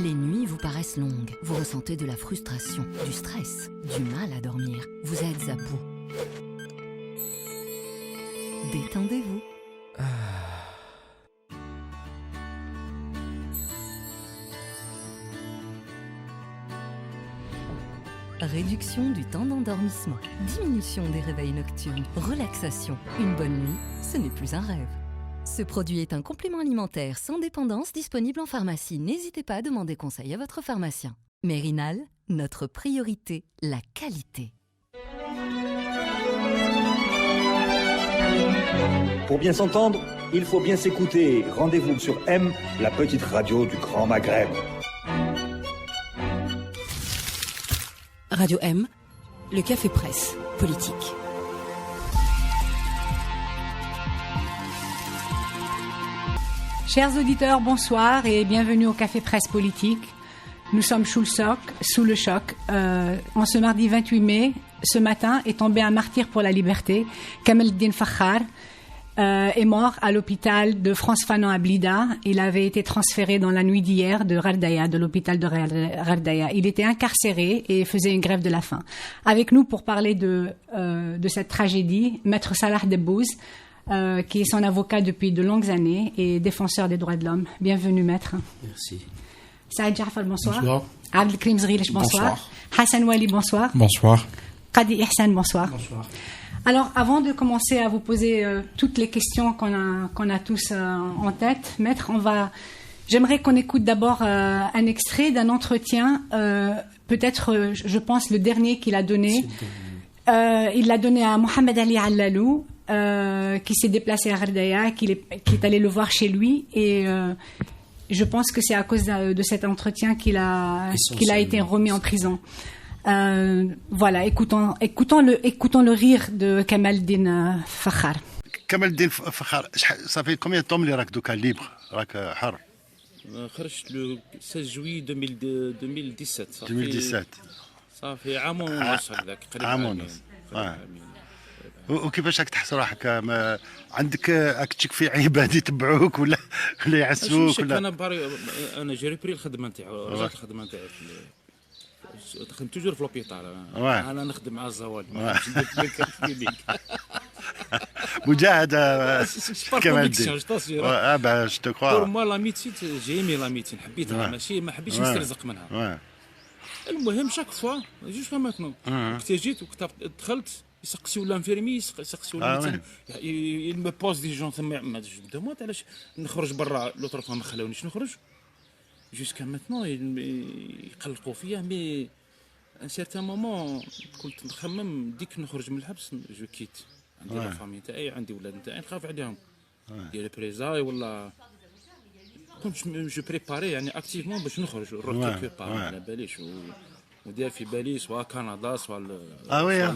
Les nuits vous paraissent longues. Vous ressentez de la frustration, du stress, du mal à dormir. Vous êtes à bout. Détendez-vous. Réduction du temps d'endormissement, diminution des réveils nocturnes, relaxation. Une bonne nuit, ce n'est plus un rêve. Ce produit est un complément alimentaire sans dépendance disponible en pharmacie. N'hésitez pas à demander conseil à votre pharmacien. Mérinal, notre priorité, la qualité. Pour bien s'entendre, il faut bien s'écouter. Rendez-vous sur M, la petite radio du Grand Maghreb. Radio M, le café presse politique. Chers auditeurs, bonsoir et bienvenue au Café Presse Politique. Nous sommes sous le choc. En ce mardi 28 mai, ce matin, est tombé un martyr pour la liberté. Kamel El-Din Fakhar est mort à l'hôpital de France Fanon à Blida. Il avait été transféré dans la nuit d'hier de l'hôpital de Ghardaya. Il était incarcéré et faisait une grève de la faim. Avec nous pour parler de cette tragédie, Maître Salah Debbouz, qui est son avocat depuis de longues années et défenseur des droits de l'homme. Bienvenue, maître. Merci. Saïd Jaafar, bonsoir. Bonsoir. Abdelkrim Zrilech, bonsoir. Bonsoir. Hassan Wali, bonsoir. Bonsoir. Qadi Ihsan, bonsoir. Bonsoir. Alors, avant de commencer à vous poser toutes les questions qu'on a tous en tête, maître, j'aimerais qu'on écoute d'abord un extrait d'un entretien, peut-être, je pense, le dernier qu'il a donné. Il l'a donné à Mohamed Ali Allalou, qui s'est déplacé à Ghardaya, qui est allé le voir chez lui, et je pense que c'est à cause de cet entretien qu'il a été remis en prison. Voilà, écoutons le rire de Kamel El-Din Fakhar. Kamel El-Din Fakhar, ça fait combien de temps que راك دوكا libre, راك حر؟ خرجت le 16 juillet 2017. 2017. صافي عام ونص هكذاك قريب عام ونص. وكيفاش راك تحس روحك؟ عندك راك تشك في عباد يتبعوك ولا يعسوك ولا؟ انا جي ريبري الخدمه نتاعي، رجعت الخدمه نتاعي خدمت توجور في لوبيتال. انا نخدم مع الزوال ما مجاهدة كمال الدين. باش تكوا بور موا لا ميتين جيمي لا ميتين حبيتها، ماشي ما حبيتش نسترزق منها. المهم شاك فوا جوج فوا ماتنو كنت جيت وكنت دخلت يسقسيو لانفيرمي يسقسيو الميتين يلمي بوز دي جون ثم ما دوموند علاش نخرج برا لوطر فوا ما خلاونيش نخرج جوسكا ماتنو يقلقوا فيا. مي ان سيرتان مومون كنت نخمم ديك نخرج من الحبس جو كيت عندي لا فامي تاعي، عندي ولاد نتاعي نخاف عليهم ديال بريزاي ولا كنت جو بريباري يعني اكتيفمون باش نخرج نروح كيكو بار على باليش ودير في بالي سواء كندا سواء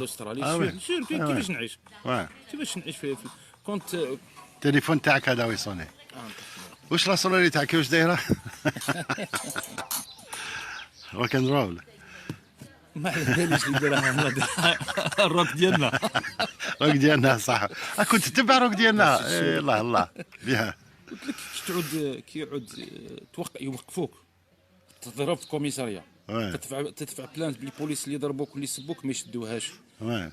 استراليا. سير كيفاش نعيش في كنت التليفون تاعك هذا ويصوني. واش لا صورة تاعك واش دايره؟ روك اند رول ما على باليش اللي دايرها الروك ديالنا. روك ديالنا صح. كنت تتبع روك ديالنا. الله بها. قلت لك كي يعود يوقفوك تضرب في الكوميساريه، تدفع بلانت بالبوليس اللي ضربوك واللي سبوك ما يشدوهاش.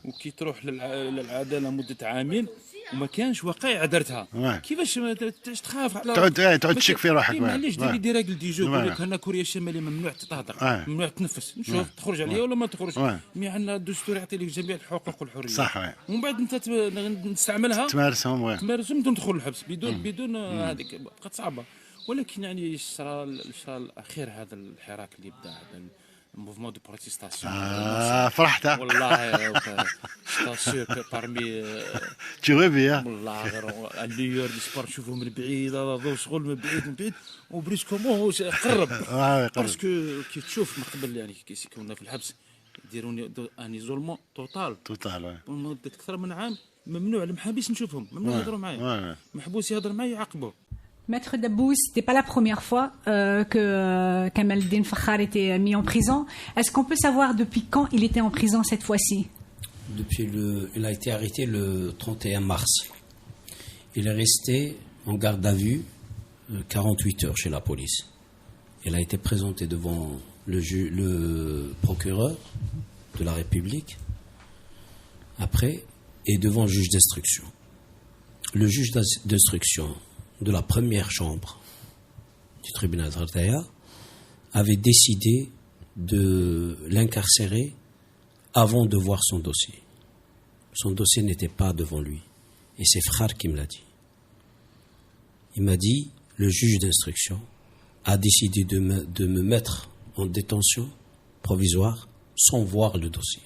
وكي تروح للعداله مده عامين وما كانش وقائع درتها، كيفاش تخاف على تعود تشك في روحك؟ معليش ديري راجل دي جو يقول لك هنا كوريا الشماليه ممنوع تهضر، ممنوع تنفس، نشوف تخرج عليا ولا ما تخرج. مي عندنا الدستور يعطي لك جميع الحقوق والحريات صح. ومن بعد انت تستعملها تمارسهم بدون تدخل الحبس بدون هذيك بقات صعبه. ولكن يعني الشهر الاخير هذا الحراك اللي بدا هذا الموفمون دو بروتيستاسيون فرحت والله. ستاسيور بارمي تشوفي والله اللي يور سبور نشوفه من بعيد، هذا شغل من بعيد وبريسكومون قرب باسكو كي تشوف من قبل يعني كي كنا في الحبس يديروني ان ايزولمون توتال مده اكثر من عام. ممنوع المحابس نشوفهم، ممنوع يهضروا معايا، محبوس يهضر معايا يعاقبوه. Maître Debbouz, c'était pas la première fois que Kamel El-Din Fakhar était mis en prison. Est-ce qu'on peut savoir depuis quand il était en prison cette fois-ci? Il a été arrêté le 31 mars. Il est resté en garde à vue 48 heures chez la police. Elle a été présentée devant le procureur de la République, après, et devant le juge d'instruction. Le juge d'instruction de la première chambre du tribunal d'Ardaya avait décidé de l'incarcérer avant de voir son dossier. Son dossier n'était pas devant lui. Et c'est Frère qui me l'a dit. Il m'a dit, le juge d'instruction a décidé de me mettre en détention provisoire sans voir le dossier.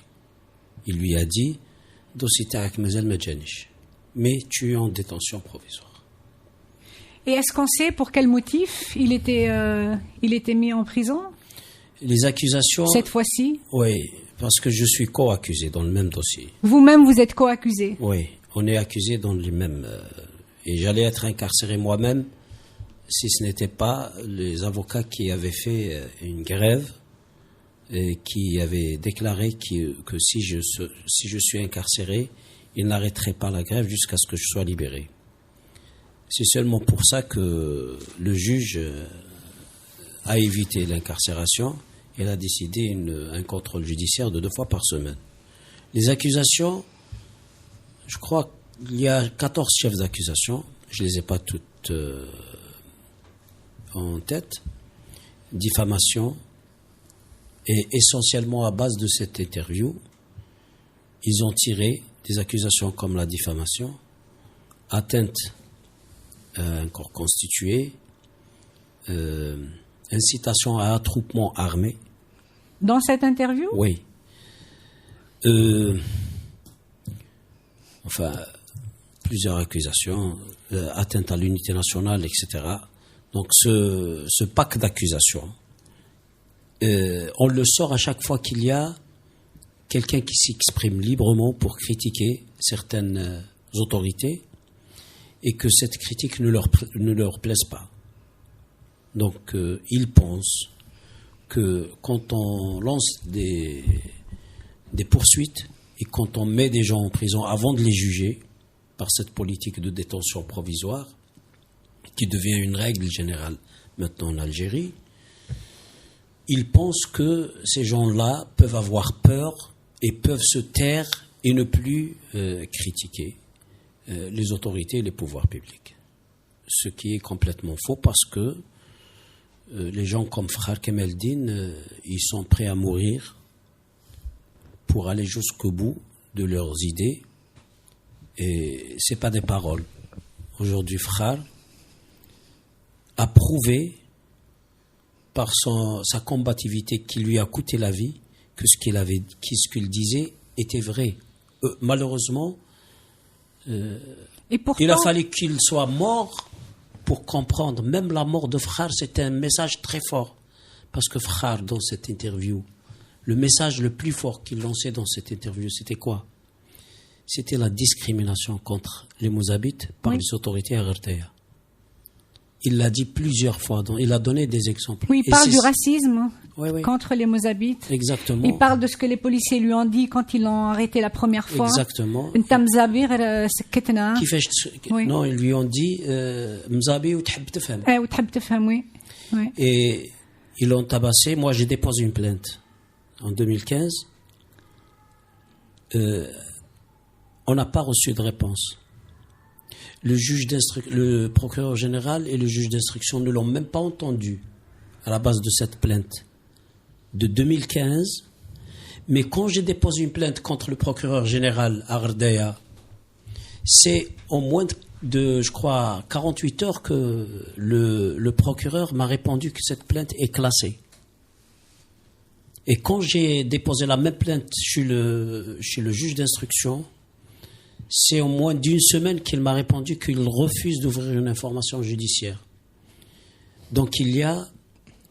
Il lui a dit, dossier ta'ak mazel ma djanish, mais tu es en détention provisoire. Et est-ce qu'on sait pour quel motif il était mis en prison? Les accusations... Cette fois-ci? Oui, parce que je suis co-accusé dans le même dossier. Vous-même, vous êtes co-accusé? Oui, on est accusé dans les mêmes... et j'allais être incarcéré moi-même si ce n'était pas les avocats qui avaient fait une grève et qui avaient déclaré que si je suis incarcéré, ils n'arrêteraient pas la grève jusqu'à ce que je sois libéré. C'est seulement pour ça que le juge a évité l'incarcération et a décidé un contrôle judiciaire de 2 fois par semaine. Les accusations, je crois qu'il y a 14 chefs d'accusation, je ne les ai pas toutes en tête, diffamation, et essentiellement à base de cette interview, ils ont tiré des accusations comme la diffamation, atteinte à un corps constitué, incitation à attroupement armé. Dans cette interview? Oui. Plusieurs accusations, atteinte à l'unité nationale, etc. Donc ce pack d'accusations, on le sort à chaque fois qu'il y a quelqu'un qui s'exprime librement pour critiquer certaines autorités et que cette critique ne leur plaise pas. Donc ils pensent que quand on lance des poursuites et quand on met des gens en prison avant de les juger par cette politique de détention provisoire qui devient une règle générale maintenant en Algérie, ils pensent que ces gens-là peuvent avoir peur et peuvent se taire et ne plus critiquer les autorités et les pouvoirs publics. Ce qui est complètement faux parce que les gens comme Frère Kemeldine, ils sont prêts à mourir pour aller jusqu'au bout de leurs idées. Et ce n'est pas des paroles. Aujourd'hui, Frère a prouvé par sa combativité qui lui a coûté la vie que ce qu'il disait était vrai. Malheureusement, et pourtant, il a fallu qu'il soit mort pour comprendre. Même la mort de Frère, c'était un message très fort. Parce que Frère, dans cette interview, le message le plus fort qu'il lançait dans cette interview, c'était quoi? C'était la discrimination contre les Mouzabites par les autorités à Ardaya. Il l'a dit plusieurs fois, il a donné des exemples. Oui, il parle du racisme contre les Mouzabites. Exactement. Il parle de ce que les policiers lui ont dit quand ils l'ont arrêté la première fois. Exactement. Non, ils lui ont dit Mzabi ou t'hab tefhem. Ou t'hab tefhem, oui. Et ils l'ont tabassé. Moi, j'ai déposé une plainte en 2015. On n'a pas reçu de réponse. Le procureur général et le juge d'instruction ne l'ont même pas entendu à la base de cette plainte de 2015. Mais quand j'ai déposé une plainte contre le procureur général à Ardaya, c'est en moins de, je crois, 48 heures que le procureur m'a répondu que cette plainte est classée. Et quand j'ai déposé la même plainte chez le juge d'instruction, c'est en moins d'une semaine qu'il m'a répondu qu'il refuse d'ouvrir une information judiciaire. Donc il y a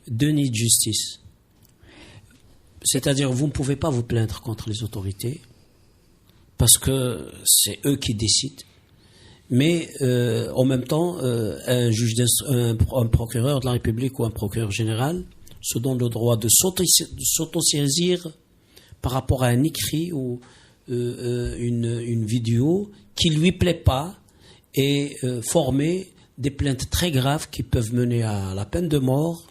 2 nids de justice. C'est-à-dire vous ne pouvez pas vous plaindre contre les autorités parce que c'est eux qui décident. Mais en même temps, un procureur de la République ou un procureur général se donne le droit de s'autosaisir par rapport à un écrit ou une vidéo qui ne lui plaît pas et former des plaintes très graves qui peuvent mener à la peine de mort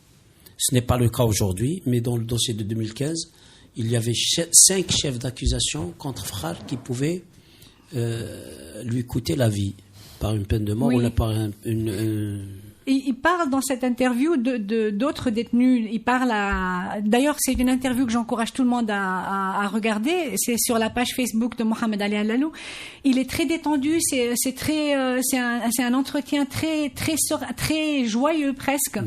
Ce n'est pas le cas aujourd'hui, mais dans le dossier de 2015, il y avait 5 chefs d'accusation contre Fakhar qui pouvaient lui coûter la vie par une peine de mort ou par Il parle dans cette interview d'autres détenus. Il parle D'ailleurs, c'est une interview que j'encourage tout le monde à regarder. C'est sur la page Facebook de Mohamed Ali Al-Lalou. Il est très détendu. C'est un entretien très joyeux presque.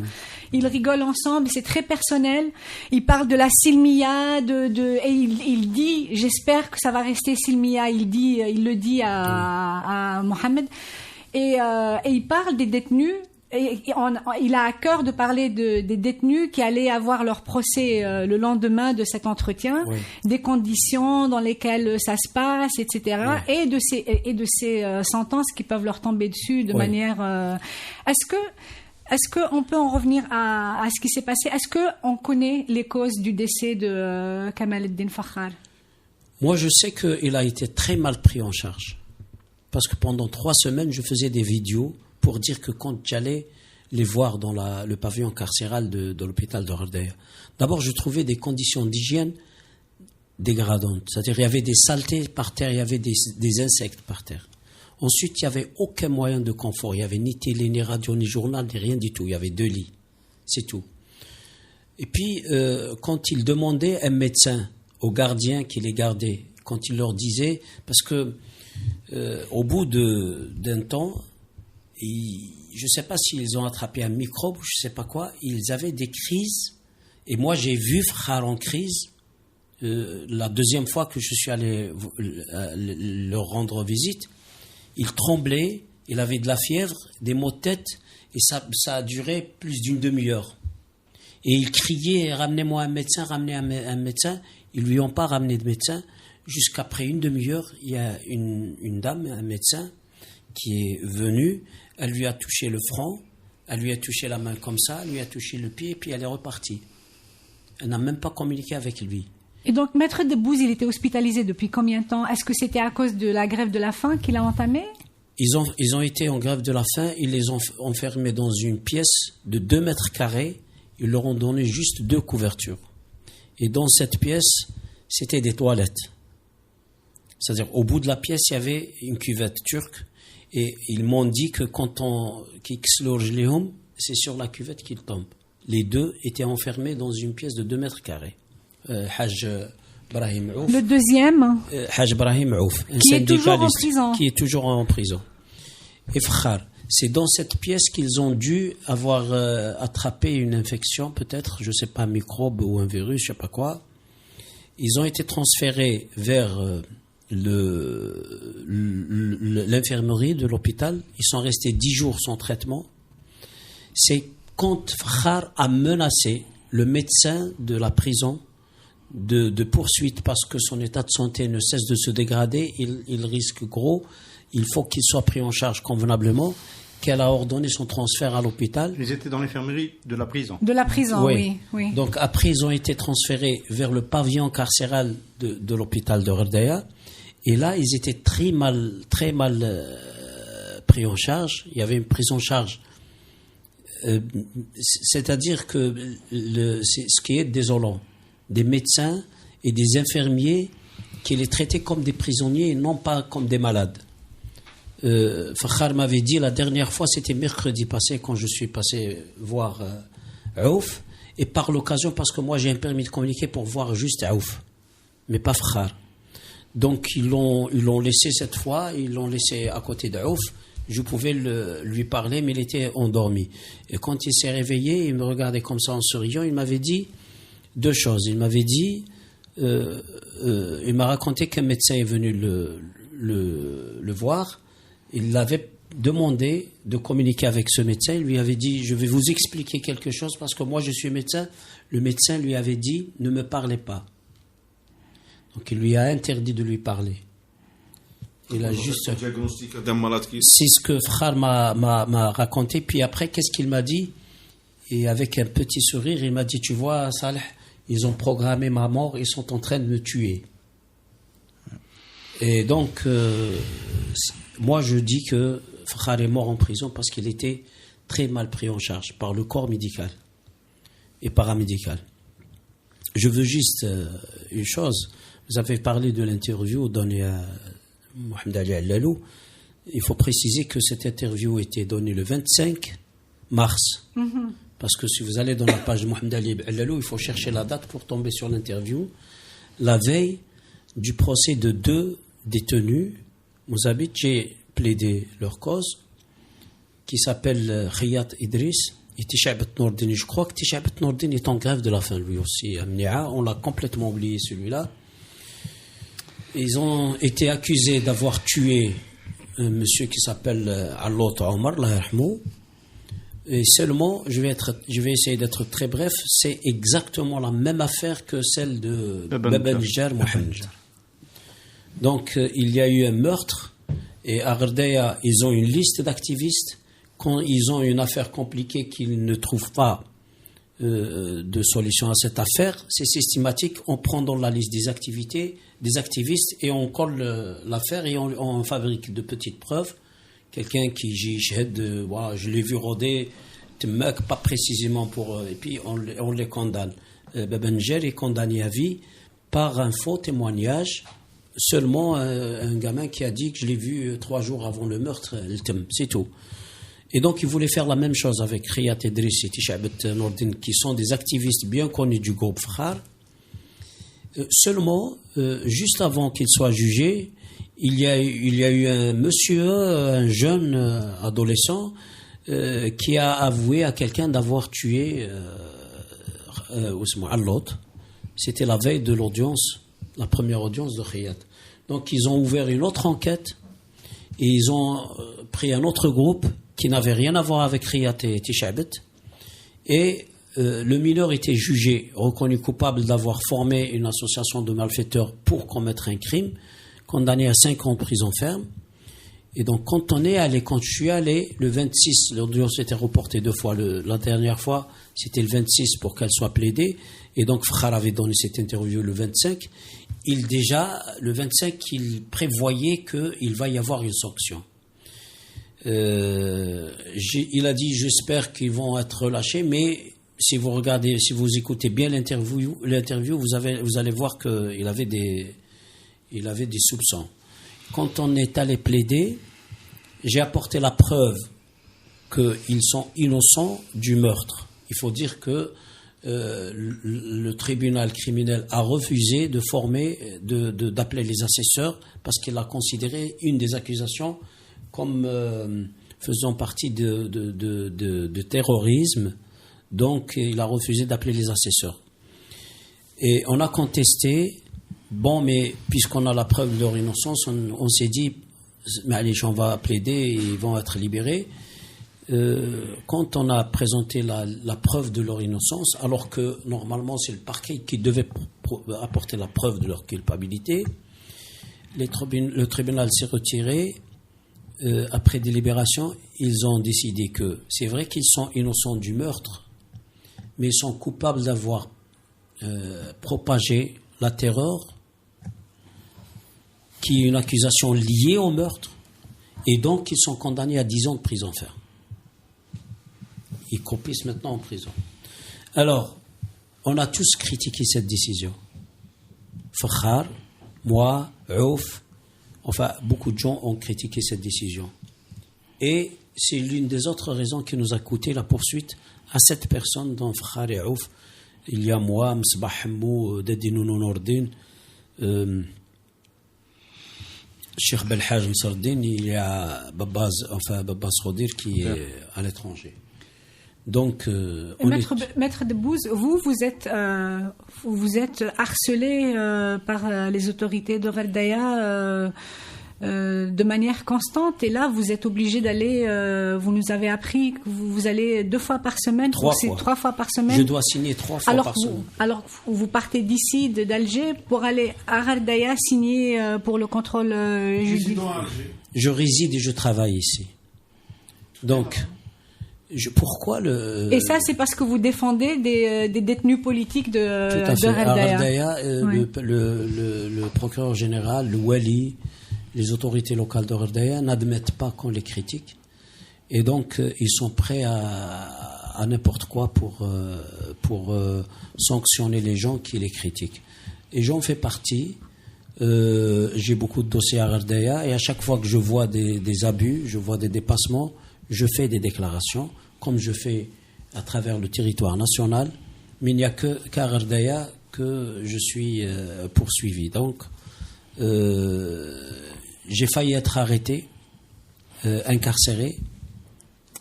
Ils rigolent ensemble. C'est très personnel. Il parle de la Silmiya, et il dit, j'espère que ça va rester Silmiya. Il le dit à Mohamed. Et il parle des détenus. Il a à cœur de parler des détenus qui allaient avoir leur procès le lendemain de cet entretien, des conditions dans lesquelles ça se passe, etc. Et de ces sentences qui peuvent leur tomber dessus de manière... Est-ce qu'on peut en revenir à ce qui s'est passé? Est-ce qu'on connaît les causes du décès de Kamal el-Din Fakhar? Moi, je sais qu'il a été très mal pris en charge. Parce que pendant 3 semaines, je faisais des vidéos pour dire que quand j'allais les voir dans le pavillon carcéral de l'hôpital de Ardea, d'abord je trouvais des conditions d'hygiène dégradantes. C'est-à-dire il y avait des saletés par terre, il y avait des insectes par terre. Ensuite, il n'y avait aucun moyen de confort. Il n'y avait ni télé, ni radio, ni journal, ni rien du tout. Il y avait 2 lits. C'est tout. Et puis, quand ils demandaient un médecin aux gardiens qui les gardaient, quand ils leur disaient... Parce que au bout d'un temps... je ne sais pas s'ils ont attrapé un microbe ou je ne sais pas quoi, ils avaient des crises. Et moi, j'ai vu Fakhar en crise la 2e fois que je suis allé leur rendre visite. Il tremblait, il avait de la fièvre, des maux de tête, et ça a duré plus d'une demi-heure. Et il criait, ramenez-moi un médecin, ramenez un médecin. Ils ne lui ont pas ramené de médecin. Jusqu'après une demi-heure, il y a une dame, un médecin, qui est venue. Elle lui a touché le front, elle lui a touché la main comme ça, elle lui a touché le pied, et puis elle est repartie. Elle n'a même pas communiqué avec lui. Et donc, Maître Debbouze, il était hospitalisé depuis combien de temps? Est-ce que c'était à cause de la grève de la faim qu'il a entamée? Ils ont été en grève de la faim, ils les ont enfermés dans une pièce de 2 mètres carrés, ils leur ont donné juste 2 couvertures. Et dans cette pièce, c'était des toilettes. C'est-à-dire, au bout de la pièce, il y avait une cuvette turque. Et ils m'ont dit que quand c'est sur la cuvette qu'ils tombent. Les 2 étaient enfermés dans une pièce de 2 mètres carrés. Haj Brahim Ouf. Le deuxième Haj Brahim Ouf, un qui est toujours en prison. Qui est toujours en prison. Et Fakhar, c'est dans cette pièce qu'ils ont dû avoir attrapé une infection, peut-être, je ne sais pas, un microbe ou un virus, je ne sais pas quoi. Ils ont été transférés vers... l'infirmerie de l'hôpital. Ils sont restés 10 jours sans traitement. C'est quand Fakhar a menacé le médecin de la prison de poursuite parce que son état de santé ne cesse de se dégrader, il risque gros, il faut qu'il soit pris en charge convenablement, qu'elle a ordonné son transfert à l'hôpital. Ils étaient dans l'infirmerie de la prison. De la prison, oui. Donc après, ils ont été transférés vers le pavillon carcéral de l'hôpital de Ardea. Et là, ils étaient très mal pris en charge. Il y avait une prise en charge. C'est-à-dire que ce qui est désolant, des médecins et des infirmiers qui les traitaient comme des prisonniers et non pas comme des malades. Fakhar m'avait dit la dernière fois, c'était mercredi passé, quand je suis passé voir Ouf, et par l'occasion, parce que moi j'ai un permis de communiquer pour voir juste Ouf, mais pas Fakhar. Donc ils l'ont laissé cette fois, ils l'ont laissé à côté de Ouf. Je pouvais lui parler, mais il était endormi. Et quand il s'est réveillé, il me regardait comme ça en souriant, il m'avait dit 2 choses. Il m'avait dit, il m'a raconté qu'un médecin est venu le voir. Il l'avait demandé de communiquer avec ce médecin. Il lui avait dit, je vais vous expliquer quelque chose parce que moi je suis médecin. Le médecin lui avait dit, ne me parlez pas. Donc il lui a interdit de lui parler. Il a juste... C'est ce que Fakhar m'a raconté. Puis après, qu'est-ce qu'il m'a dit? Et avec un petit sourire, il m'a dit, tu vois, Saleh, ils ont programmé ma mort, ils sont en train de me tuer. Et donc, moi je dis que Fakhar est mort en prison parce qu'il était très mal pris en charge par le corps médical. et paramédicale. Je veux juste une chose. Vous avez parlé de l'interview donnée à Mohamed Ali Allalou. Il faut préciser que cette interview a été donnée le 25 mars. Parce que si vous allez dans la page de Mohamed Ali Allalou, il faut chercher la date pour tomber sur l'interview. La veille du procès de 2 détenus, Mouzabit, j'ai plaidé leur cause, qui s'appelle Khiyat Idriss et Tishabat Nourdin. Je crois que Tishabat Nourdin est en grève de la faim, lui aussi, à Mnia. On l'a complètement oublié, celui-là. Ils ont été accusés d'avoir tué un monsieur qui s'appelle Allot Omar, l'Ahmou. Et seulement, je vais essayer d'être très bref, c'est exactement la même affaire que celle de Babenjar Mohamed. Donc, il y a eu un meurtre, et à Gherdaya, ils ont une liste d'activistes. Quand ils ont une affaire compliquée qu'ils ne trouvent pas de solution à cette affaire, c'est systématique, on prend dans la liste des activistes et on colle l'affaire et on fabrique de petites preuves. Quelqu'un qui dit je l'ai vu rôder, pas précisément et puis on les condamne. Babenjar est condamné à vie par un faux témoignage, seulement un gamin qui a dit que je l'ai vu 3 jours avant le meurtre, c'est tout. Et donc, ils voulaient faire la même chose avec Khiyat Idriss et Tishabat Nourdin, qui sont des activistes bien connus du groupe Fakhar. Seulement, juste avant qu'ils soient jugés, il y a eu un monsieur, un jeune adolescent, qui a avoué à quelqu'un d'avoir tué Allot. C'était la veille de l'audience, la première audience de Khiyat. Donc, ils ont ouvert une autre enquête et ils ont pris un autre groupe qui n'avait rien à voir avec Khiyat et Tishabat. Et le mineur était jugé, reconnu coupable d'avoir formé une association de malfaiteurs pour commettre un crime, condamné à 5 ans de prison ferme. Et donc, quand je suis allé, le 26, l'audience était reportée 2 fois. La dernière fois, c'était le 26 pour qu'elle soit plaidée. Et donc, Fakhar avait donné cette interview le 25. Le 25, il prévoyait qu'il va y avoir une sanction. Il a dit, j'espère qu'ils vont être relâchés, mais si vous écoutez bien l'interview, vous allez voir qu'il avait des soupçons. Quand on est allé plaider, j'ai apporté la preuve qu'ils sont innocents du meurtre. Il faut dire que le tribunal criminel a refusé d'appeler les assesseurs parce qu'il a considéré une des accusations comme faisant partie de terrorisme. Donc, il a refusé d'appeler les assesseurs. Et on a contesté. Bon, mais puisqu'on a la preuve de leur innocence, on s'est dit, mais allez, on va plaider, ils vont être libérés. Quand on a présenté la preuve de leur innocence, alors que normalement c'est le parquet qui devait apporter la preuve de leur culpabilité, le tribunal s'est retiré. Après délibération, ils ont décidé que c'est vrai qu'ils sont innocents du meurtre, mais ils sont coupables d'avoir propagé la terreur, qui est une accusation liée au meurtre, et donc ils sont condamnés à 10 ans de prison ferme. Ils croupissent maintenant en prison. Alors, on a tous critiqué cette décision. Fakhar, moi, Ouf, enfin, beaucoup de gens ont critiqué cette décision. Et c'est l'une des autres raisons qui nous a coûté la poursuite à 7 personnes dans Fakhar et Ouf. Il y a moi, Msbah Hammou, Dedinou Nourdin, Cheikh Belhaj Msardin, il y a Babaz Khodir qui est à l'étranger. Donc, Maître Debbouze, vous êtes harcelé par les autorités de Gherdaya de manière constante, et là vous êtes obligé d'aller, vous nous avez appris que vous allez 2 fois par semaine, 3 fois par semaine. Je dois signer 3 fois par semaine. Alors vous partez d'ici, d'Alger, pour aller à Gherdaya signer pour le contrôle judiciaire. Je réside et je travaille ici. Donc, pourquoi Et ça, c'est parce que vous défendez des détenus politiques de Gherdaya. À Gherdaya, oui. le procureur général, le Wali, les autorités locales de Gherdaya n'admettent pas qu'on les critique. Et donc, ils sont prêts à à n'importe quoi pour sanctionner les gens qui les critiquent. Et j'en fais partie. J'ai beaucoup de dossiers à Gherdaya, et à chaque fois que je vois des abus, je vois des dépassements, je fais des déclarations, comme je fais à travers le territoire national, mais il n'y a qu'à Gherdaya que je suis poursuivi. Donc, j'ai failli être arrêté, incarcéré.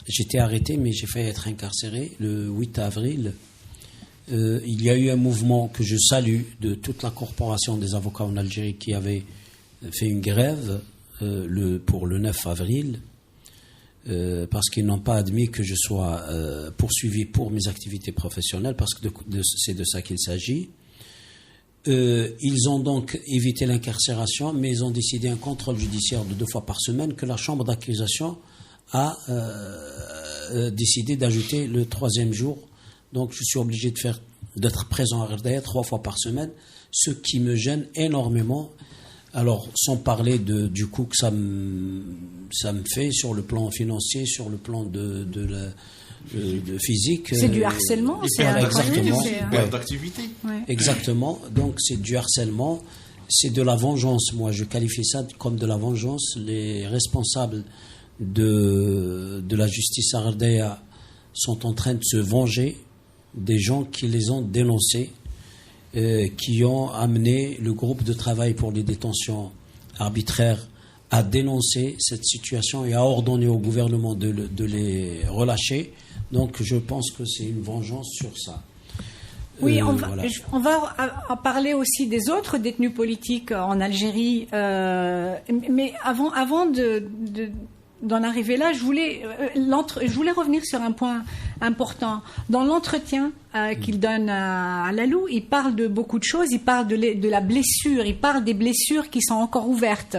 J'étais arrêté, mais j'ai failli être incarcéré le 8 avril. Il y a eu un mouvement que je salue de toute la corporation des avocats en Algérie qui avait fait une grève pour le 9 avril parce qu'ils n'ont pas admis que je sois poursuivi pour mes activités professionnelles, parce que c'est de ça qu'il s'agit. Ils ont donc évité l'incarcération, mais ils ont décidé un contrôle judiciaire de 2 fois par semaine que la chambre d'accusation a décidé d'ajouter le 3e jour. Donc je suis obligé d'être présent à Gherdaya 3 fois par semaine, ce qui me gêne énormément. Alors, sans parler du coût que ça me fait sur le plan financier, sur le plan de physique. C'est du harcèlement, c'est exactement. Perte d'activité. Ouais. Exactement. Donc c'est du harcèlement, c'est de la vengeance. Moi, je qualifie ça comme de la vengeance. Les responsables de la justice à Gherdaya sont en train de se venger des gens qui les ont dénoncés, qui ont amené le groupe de travail pour les détentions arbitraires à dénoncer cette situation et à ordonner au gouvernement de les relâcher. Donc je pense que c'est une vengeance sur ça. Oui, on va parler aussi des autres détenus politiques en Algérie. Mais avant d'en arriver là, je voulais revenir sur un point important. Dans l'entretien qu'il donne à Lalou, il parle de beaucoup de choses. Il parle de la blessure. Il parle des blessures qui sont encore ouvertes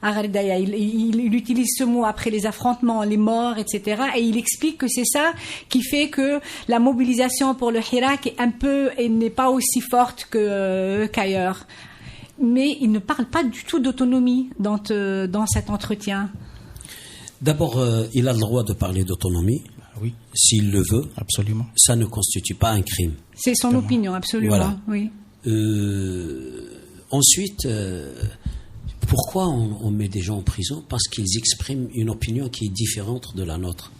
à Gherdaya. Il utilise ce mot après les affrontements, les morts, etc. Et il explique que c'est ça qui fait que la mobilisation pour le Hirak n'est pas aussi forte qu'ailleurs. Mais il ne parle pas du tout d'autonomie dans cet entretien. D'abord, il a le droit de parler d'autonomie, oui, s'il le veut. Absolument. Ça ne constitue pas un crime. C'est son opinion, absolument. Voilà. Oui. Ensuite, pourquoi on met des gens en prison? Parce qu'ils expriment une opinion qui est différente de la nôtre.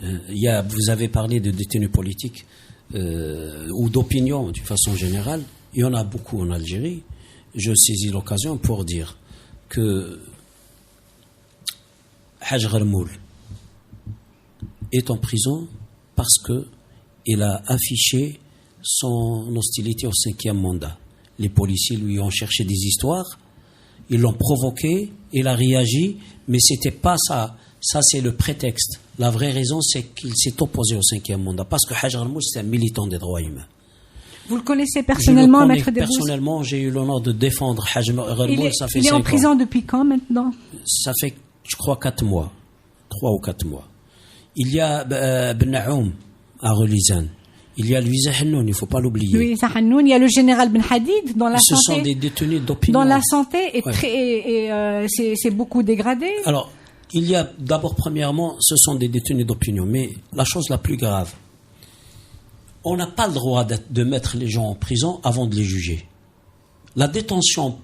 Vous avez parlé de détenus politiques ou d'opinion d'une façon générale. Il y en a beaucoup en Algérie. Je saisis l'occasion pour dire que Haj Ghermoul est en prison parce qu'il a affiché son hostilité au 5e mandat. Les policiers lui ont cherché des histoires, ils l'ont provoqué, il a réagi, mais c'était pas ça. Ça, c'est le prétexte. La vraie raison, c'est qu'il s'est opposé au 5e mandat, parce que Haj Ghermoul, c'est un militant des droits humains. Vous le connaissez personnellement, Maître Debbouze? Personnellement, j'ai eu l'honneur de défendre Haj Ghermoul. Ça fait 5 ans. Il est en prison depuis quand maintenant? Ça fait, je crois, 4 mois. 3 ou 4 mois. Il y a Ben Naoum à Relizane. Il y a Louisa Hannoun, il ne faut pas l'oublier. Louisa Hannoun, il y a le général Ben Hadid dans la santé. Ce sont des détenus d'opinion. Dans la santé, c'est beaucoup dégradé. Alors, il y a d'abord, premièrement, ce sont des détenus d'opinion. Mais la chose la plus grave, on n'a pas le droit de mettre les gens en prison avant de les juger. La détention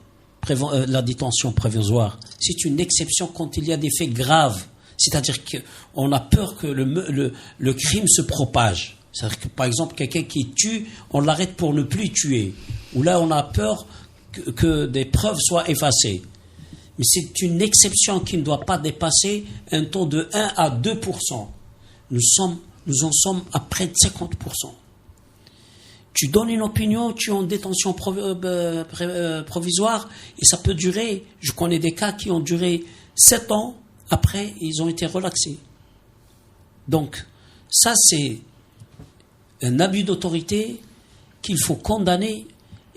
provisoire, c'est une exception quand il y a des faits graves. C'est-à-dire qu'on a peur que le crime se propage. C'est-à-dire que, par exemple, quelqu'un qui tue, on l'arrête pour ne plus tuer. Ou là, on a peur que des preuves soient effacées. Mais c'est une exception qui ne doit pas dépasser un taux de 1 à 2%. Nous en sommes à près de 50%. Tu donnes une opinion, tu es en détention provisoire, et ça peut durer, je connais des cas qui ont duré 7 ans, après ils ont été relaxés. Donc, ça c'est un abus d'autorité qu'il faut condamner,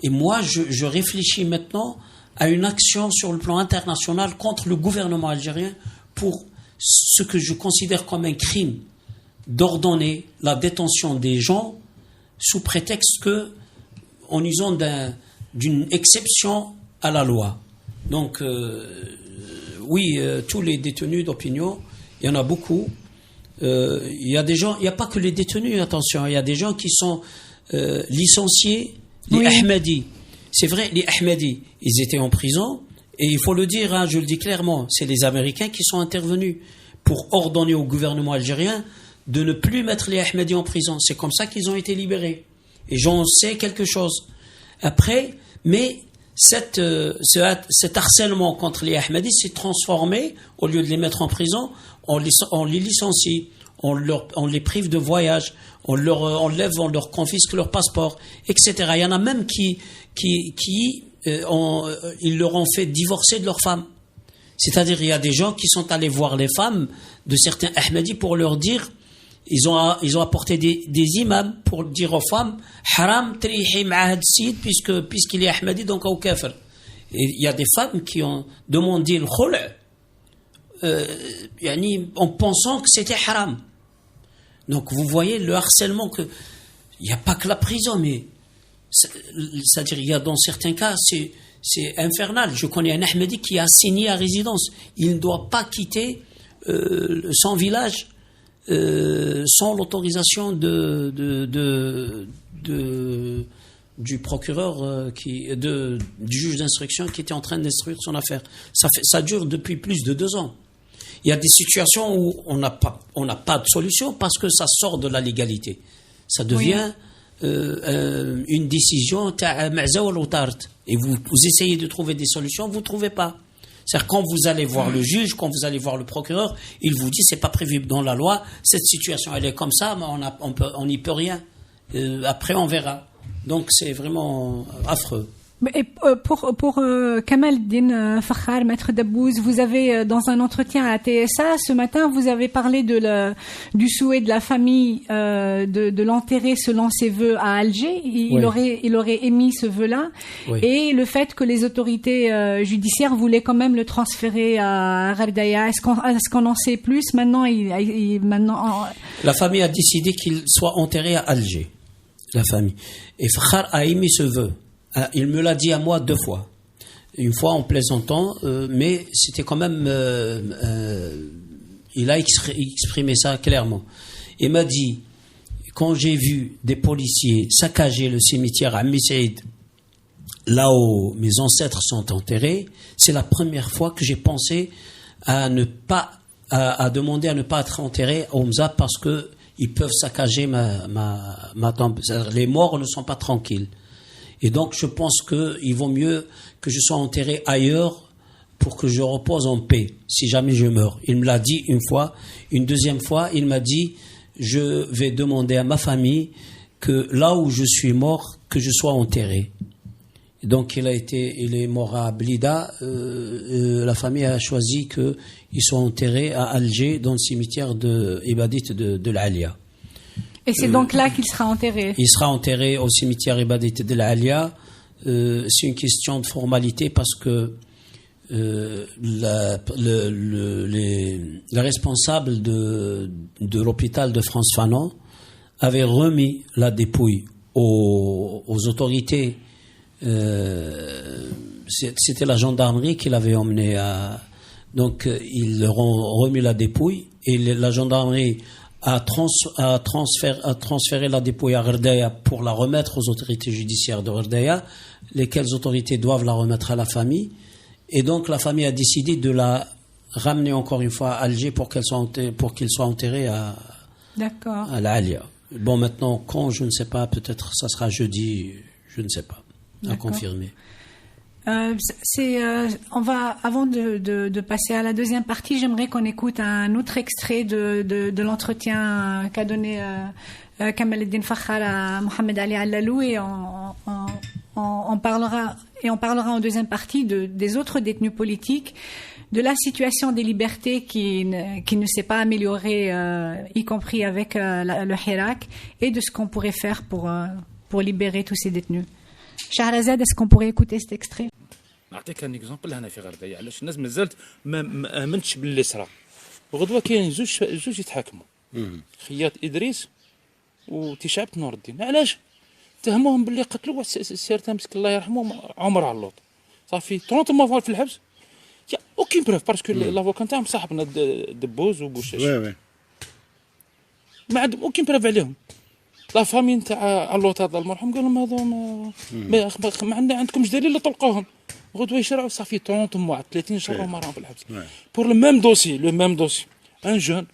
et moi je réfléchis maintenant à une action sur le plan international contre le gouvernement algérien pour ce que je considère comme un crime d'ordonner la détention des gens sous prétexte qu'en usant d'une exception à la loi. Donc, oui, tous les détenus d'opinion, il y en a beaucoup Il y a des gens, il n'y a pas que les détenus, attention, il y a des gens qui sont licenciés, les Ahmadis. C'est vrai, les Ahmadis, ils étaient en prison, et il faut le dire, hein, je le dis clairement, c'est les Américains qui sont intervenus pour ordonner au gouvernement algérien de ne plus mettre les Ahmadis en prison. C'est comme ça qu'ils ont été libérés. Et j'en sais quelque chose. Après, mais cet harcèlement contre les Ahmadis s'est transformé, au lieu de les mettre en prison, on les licencie, on les prive de voyage, on leur enlève, on leur confisque leur passeport, etc. Il y en a même qui ils leur ont fait divorcer de leurs femmes. C'est-à-dire, il y a des gens qui sont allés voir les femmes de certains Ahmadis pour leur dire, ils ont apporté des imams pour dire aux femmes, haram trihi ma'ahad sid, puisqu'il est Ahmadi, donc au kafir. Et il y a des femmes qui ont demandé le khul', en pensant que c'était haram. Donc vous voyez le harcèlement, il n'y a pas que la prison, mais c'est-à-dire il y a dans certains cas, c'est infernal. Je connais un Ahmadi qui a signé à résidence. Il ne doit pas quitter son village sans l'autorisation du procureur, du juge d'instruction qui était en train d'instruire son affaire. Ça dure depuis plus de 2 ans. Il y a des situations où on n'a pas de solution parce que ça sort de la légalité. Ça devient une décision et vous essayez de trouver des solutions, vous ne trouvez pas. C'est-à-dire quand vous allez voir le juge, quand vous allez voir le procureur, il vous dit c'est pas prévu dans la loi, cette situation elle est comme ça, mais on n'y peut rien. Après on verra. Donc c'est vraiment affreux. Et pour Kamal Din Fakhar, maître Dabbouz, vous avez dans un entretien à TSA ce matin, vous avez parlé du souhait de la famille de l'enterrer selon ses vœux à Alger. Il aurait émis ce vœu-là, et le fait que les autorités judiciaires voulaient quand même le transférer à Ghardaya. Est-ce qu'on en sait plus maintenant? La famille a décidé qu'il soit enterré à Alger. La famille. Et Fakhar a émis ce vœu. Il me l'a dit à moi 2 fois. Une fois en plaisantant, mais c'était quand même... il a exprimé ça clairement. Il m'a dit, quand j'ai vu des policiers saccager le cimetière à Saïd, là où mes ancêtres sont enterrés, c'est la première fois que j'ai pensé à demander à ne pas être enterré à Houmza parce que ils peuvent saccager ma tombe. Les morts ne sont pas tranquilles. Et donc, je pense qu'il vaut mieux que je sois enterré ailleurs pour que je repose en paix, si jamais je meurs. Il me l'a dit une fois. Une deuxième fois, il m'a dit, je vais demander à ma famille que là où je suis mort, que je sois enterré. Et donc, il est mort à Blida. La famille a choisi qu'il soit enterré à Alger, dans le cimetière de Ibadit de l'Alia. Et c'est donc là qu'il sera enterré? Il sera enterré au cimetière Ibadit de l'Alia. C'est une question de formalité parce que la responsable de l'hôpital de France Fanon avait remis la dépouille aux autorités. C'était la gendarmerie qui l'avait emmené donc ils leur ont remis la dépouille et la gendarmerie a transféré la dépouille à Ghardaya pour la remettre aux autorités judiciaires de Ghardaya, lesquelles autorités doivent la remettre à la famille. Et donc la famille a décidé de la ramener encore une fois à Alger pour qu'il soit enterré à l'Alia. Bon, maintenant, quand, je ne sais pas, peut-être ça sera jeudi, je ne sais pas, à confirmer. Avant de passer à la deuxième partie, j'aimerais qu'on écoute un autre extrait de l'entretien qu'a donné Kamal El Din Fakhar à Mohamed Ali Allalou, et on parlera en deuxième partie des autres détenus politiques, de la situation des libertés qui ne s'est pas améliorée, y compris avec le Hirak, et de ce qu'on pourrait faire pour libérer tous ces détenus. Shahrazad, est-ce qu'on pourrait écouter cet extrait? نعطيك ان اكزامبل هنا في غردايه، علاش الناس مازالت ما امنتش باللي صرا. وغدوه كاين زوج يتحاكموا، خياط ادريس وتشعب نور الدين. علاش؟ اتهموهم باللي قتلوا واحد سيرته مسك الله يرحمه عمر علوط، صافي 30 موا في الحبس. يا اوكين بروف باسكو لافوكان تاعهم صاحبنا دبوز وبوشاش. ما عندهم اوكين بروف عليهم. لا فامي نتاع اللوط هذا المرحوم قال لهم هذو ما عندكمش دليل اللي طلقوهم غدوه يشرعوا صافي 30 موا 30 شهر وما راهم في الحبس. بور لو ميم دوسي ان جون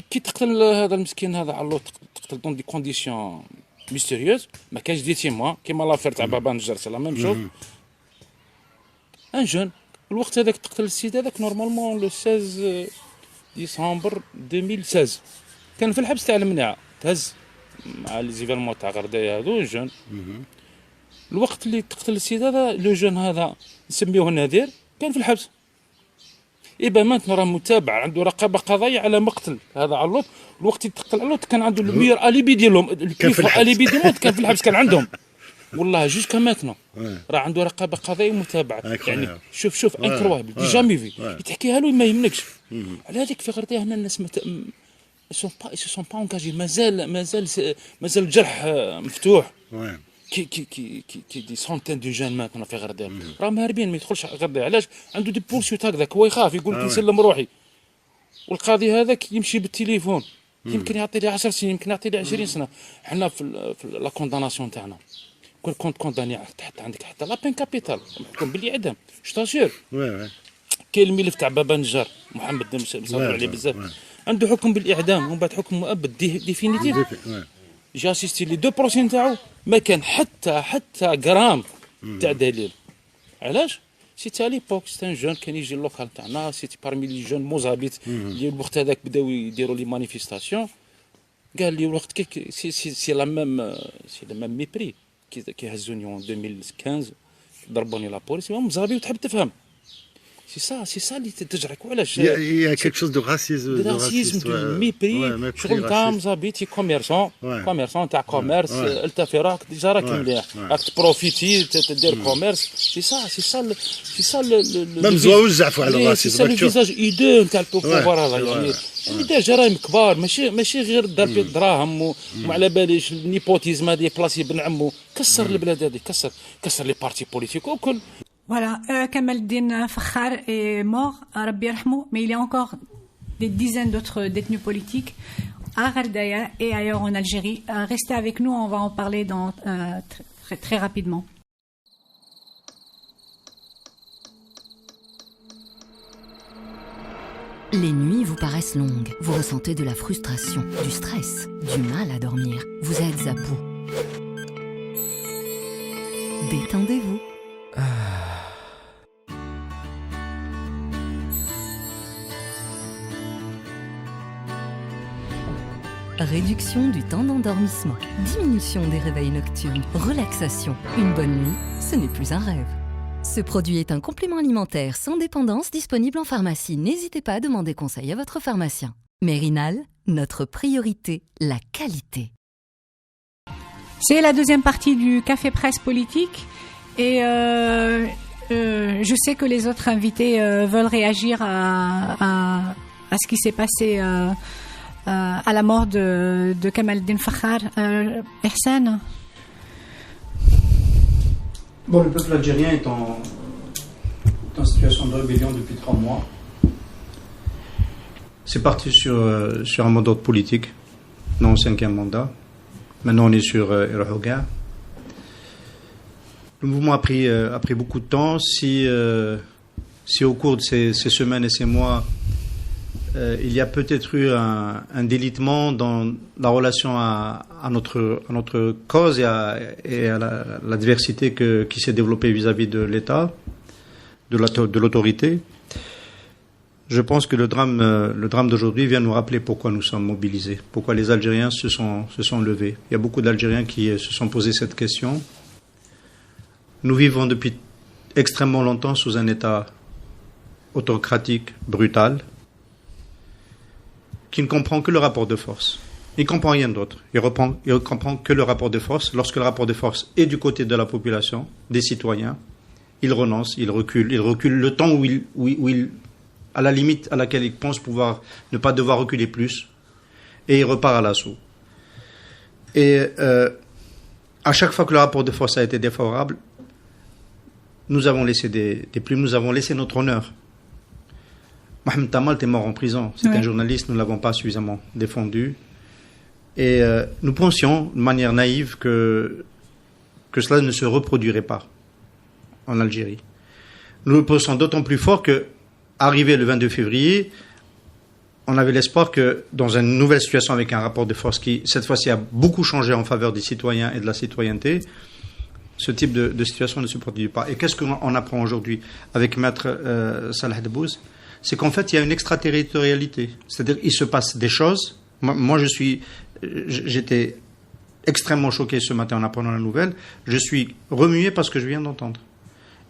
كي تقتل هذا المسكين هذا علوط تقتل دون دي كونديسيون ميستيريوز ما كانش دي تيموا كيما لافير تاع بابا نجار سي لا ميم شوف. ان جون الوقت هذاك تقتل السيد هذاك نورمالمون لو 16 ديسمبر 2016 كان في الحبس تاع المناعه تهز مع لي زيفيرمون تاع غردايه هذو جون. الوقت اللي تقتل السيد هذا لو جون هذا نسميوه نذير كان في الحبس. إبا مات راه متابع عنده رقابه قضائيه على مقتل هذا علوط. الوقت اللي تقتل علوط كان عنده المير اليبي ديالهم اليبي ديالهم كان في الحبس كان عندهم والله جوج كماتنا راه عنده رقابه قضائيه ومتابعه يعني شوف انكروابل دي جامي في تحكيها له ما يهمكش. على هذيك في غردايه هنا الناس سون با انكاجي مازال الجرح مفتوح. كي دي سونتين دو جون ماتنا في غردايه راه مهربين ما يدخلش غردايه. علاش عنده دي بورسيوت هكذاك هو يخاف يقول لك نسلم روحي. والقاضي هذاك يمشي بالتليفون يمكن يعطي لي 10 سنين يمكن يعطي لي 20 سنه. حنا في لا كونداناسيون تاعنا كون كونداني حتى عندك حتى لا بين كابيتال محكوم بالاعدام شتاشير. كاين الملف تاع بابا نجار محمد مصبر عليه بزاف عنده حكم بالاعدام ومن بعد حكم مؤبد ديفينيتيف. جاسيستي لي 2% تاعو ما كان حتى غرام تاع دليل. علاش سيتي ليبوك سيتي جون كان يجي اللوكال تاعنا سيتي بارمي لي جون موزابيت اللي الوقت هذاك بداو يديروا لي مانيفيستاسيون. قال لي الوقت سي لا ميم ميبري كي هزوني 2015 ضربوني لا بوليس مزابي وتحب تفهم سي سا اللي تجرك. وعلاش يا كيك شوز دو راسيزم دو ميبري شغل تاع مزابيتي كوميرسون تاع كوميرس التفي راك ديجا راك مليح راك تبروفيتي تدير كوميرس سي سا ممزوع وزعفوا على الراسيزم سي الفيزاج ايدو تاع البوفوار هذا يعني دار جرائم كبار ماشي غير دار دراهم وعلى باليش النيبوتيزم هذه بلاصي بن عمو كسر البلاد هذه كسر لي بارتي بوليتيك وكل. Voilà, Kamal Din Fakhar est mort, Rabbi Yarhamou, mais il y a encore des dizaines d'autres détenus politiques à Ghardaya et ailleurs en Algérie. Restez avec nous, on va en parler très rapidement. Les nuits vous paraissent longues, vous ressentez de la frustration, du stress, du mal à dormir, vous êtes à bout. Détendez-vous. Réduction du temps d'endormissement, diminution des réveils nocturnes, relaxation. Une bonne nuit, ce n'est plus un rêve. Ce produit est un complément alimentaire sans dépendance disponible en pharmacie. N'hésitez pas à demander conseil à votre pharmacien. Mérinal, notre priorité, la qualité. C'est la deuxième partie du Café Presse Politique et je sais que les autres invités veulent réagir à ce qui s'est passé à la mort de Kamal Din Fakhar. Ihsan. Bon, le peuple algérien est en situation de rébellion depuis 3 mois. C'est parti sur un mandat politique, non au 5e mandat. Maintenant, on est sur Erhoga. Le mouvement a pris beaucoup de temps. Si au cours de ces semaines et ces mois, il y a peut-être eu un délitement dans la relation à notre cause et à l'adversité qui s'est développée vis-à-vis de l'État, de l'autorité. Je pense que le drame d'aujourd'hui vient nous rappeler pourquoi nous sommes mobilisés, pourquoi les Algériens se sont levés. Il y a beaucoup d'Algériens qui se sont posé cette question. Nous vivons depuis extrêmement longtemps sous un État autocratique, brutal, qui ne comprend que le rapport de force. Il ne comprend rien d'autre. Il comprend que le rapport de force. Lorsque le rapport de force est du côté de la population, des citoyens, il renonce, il recule le temps où il à la limite à laquelle il pense pouvoir ne pas devoir reculer plus, et il repart à l'assaut. Et à chaque fois que le rapport de force a été défavorable, nous avons laissé des plumes, nous avons laissé notre honneur. Mohamed Tamal est mort en prison. C'est un journaliste, nous ne l'avons pas suffisamment défendu. Et nous pensions, de manière naïve, que cela ne se reproduirait pas en Algérie. Nous le pensons d'autant plus fort que, arrivé le 22 février, on avait l'espoir que, dans une nouvelle situation avec un rapport de force qui, cette fois-ci, a beaucoup changé en faveur des citoyens et de la citoyenneté, ce type de situation ne se produit pas. Et qu'est-ce qu'on apprend aujourd'hui avec Maître Salah Debbouze? C'est qu'en fait, il y a une extraterritorialité. C'est-à-dire qu'il se passe des choses. Moi, j'étais extrêmement choqué ce matin en apprenant la nouvelle. Je suis remué par ce que je viens d'entendre.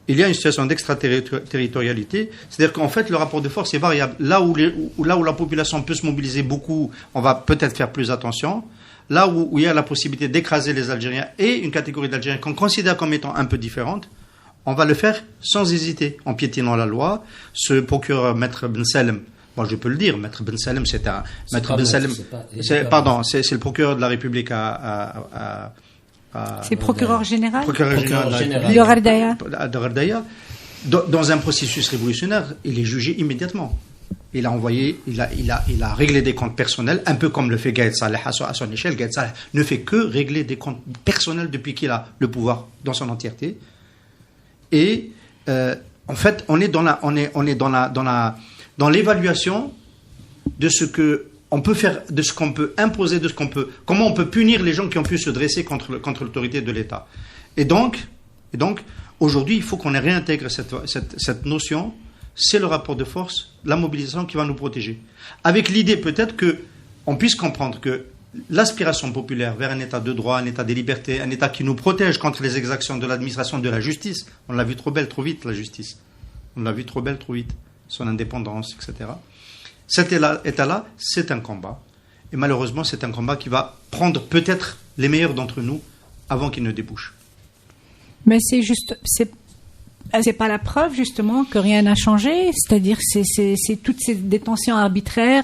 Il y a une situation d'extraterritorialité, c'est-à-dire qu'en fait, le rapport de force est variable. Là où la population peut se mobiliser beaucoup, on va peut-être faire plus attention. Là où il y a la possibilité d'écraser les Algériens et une catégorie d'Algériens qu'on considère comme étant un peu différente, on va le faire sans hésiter, en piétinant la loi. Ce procureur, Maître Ben Salem, moi je peux le dire, Maître Ben Salem, c'est le procureur de la République c'est procureur général. Procureur général de Gherdaya. Dans un processus révolutionnaire, il est jugé immédiatement. Il a réglé des comptes personnels, un peu comme le fait Gaël Saleh à son échelle. Gaël Saleh ne fait que régler des comptes personnels depuis qu'il a le pouvoir dans son entièreté. Et en fait, on est dans l'évaluation de ce que on peut faire, de ce qu'on peut imposer, comment on peut punir les gens qui ont pu se dresser contre l'autorité de l'État. Et donc, aujourd'hui, il faut qu'on réintègre cette notion. C'est le rapport de force, la mobilisation qui va nous protéger. Avec l'idée peut-être qu'on puisse comprendre que l'aspiration populaire vers un État de droit, un État des libertés, un État qui nous protège contre les exactions de l'administration de la justice, on l'a vu trop belle, trop vite, la justice. On l'a vu trop belle, trop vite. Son indépendance, etc. Cet État-là, c'est un combat. Et malheureusement, c'est un combat qui va prendre peut-être les meilleurs d'entre nous avant qu'il ne débouche. Mais c'est pas la preuve, justement, que rien n'a changé. C'est-à-dire, c'est toutes ces détentions arbitraires,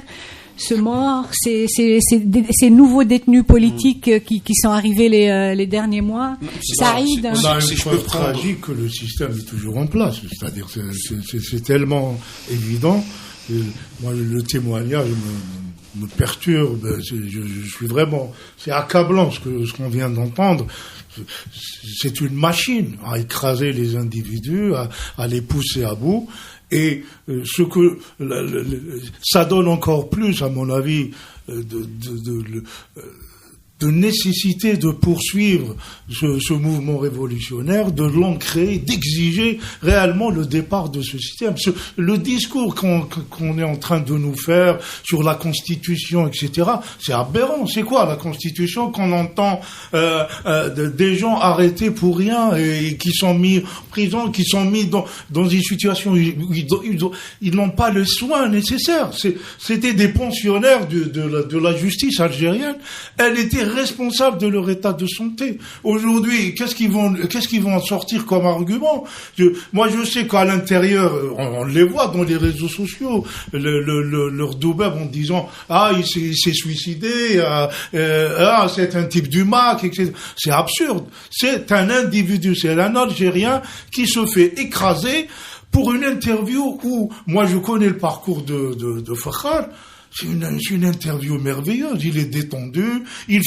ce mort, ces nouveaux détenus politiques qui sont arrivés les derniers mois. Saïd. On a une preuve tragique que le système est toujours en place. C'est-à-dire, c'est tellement évident. Moi, le témoignage me perturbe. Je suis vraiment, c'est accablant ce qu'on vient d'entendre. C'est une machine à écraser les individus, à les pousser à bout. Et ça donne encore plus, à mon avis, de nécessité de poursuivre ce mouvement révolutionnaire, de l'ancrer, d'exiger réellement le départ de ce système. Le discours qu'on est en train de nous faire sur la Constitution, etc., c'est aberrant. C'est quoi la Constitution qu'on entend des gens arrêtés pour rien et qui sont mis en prison, qui sont mis dans une situation où ils n'ont pas le soin nécessaire. C'était des pensionnaires de la justice algérienne. Elle était responsables de leur état de santé. Aujourd'hui, qu'est-ce qu'ils vont en sortir comme argument? Moi, je sais qu'à l'intérieur, on les voit dans les réseaux sociaux, leur doubeb en disant il s'est suicidé, c'est un type du MAC, etc. C'est absurde. C'est un individu, c'est un Algérien qui se fait écraser pour une interview où, moi, je connais le parcours de Fakhar. C'est une interview merveilleuse. Il est détendu. Il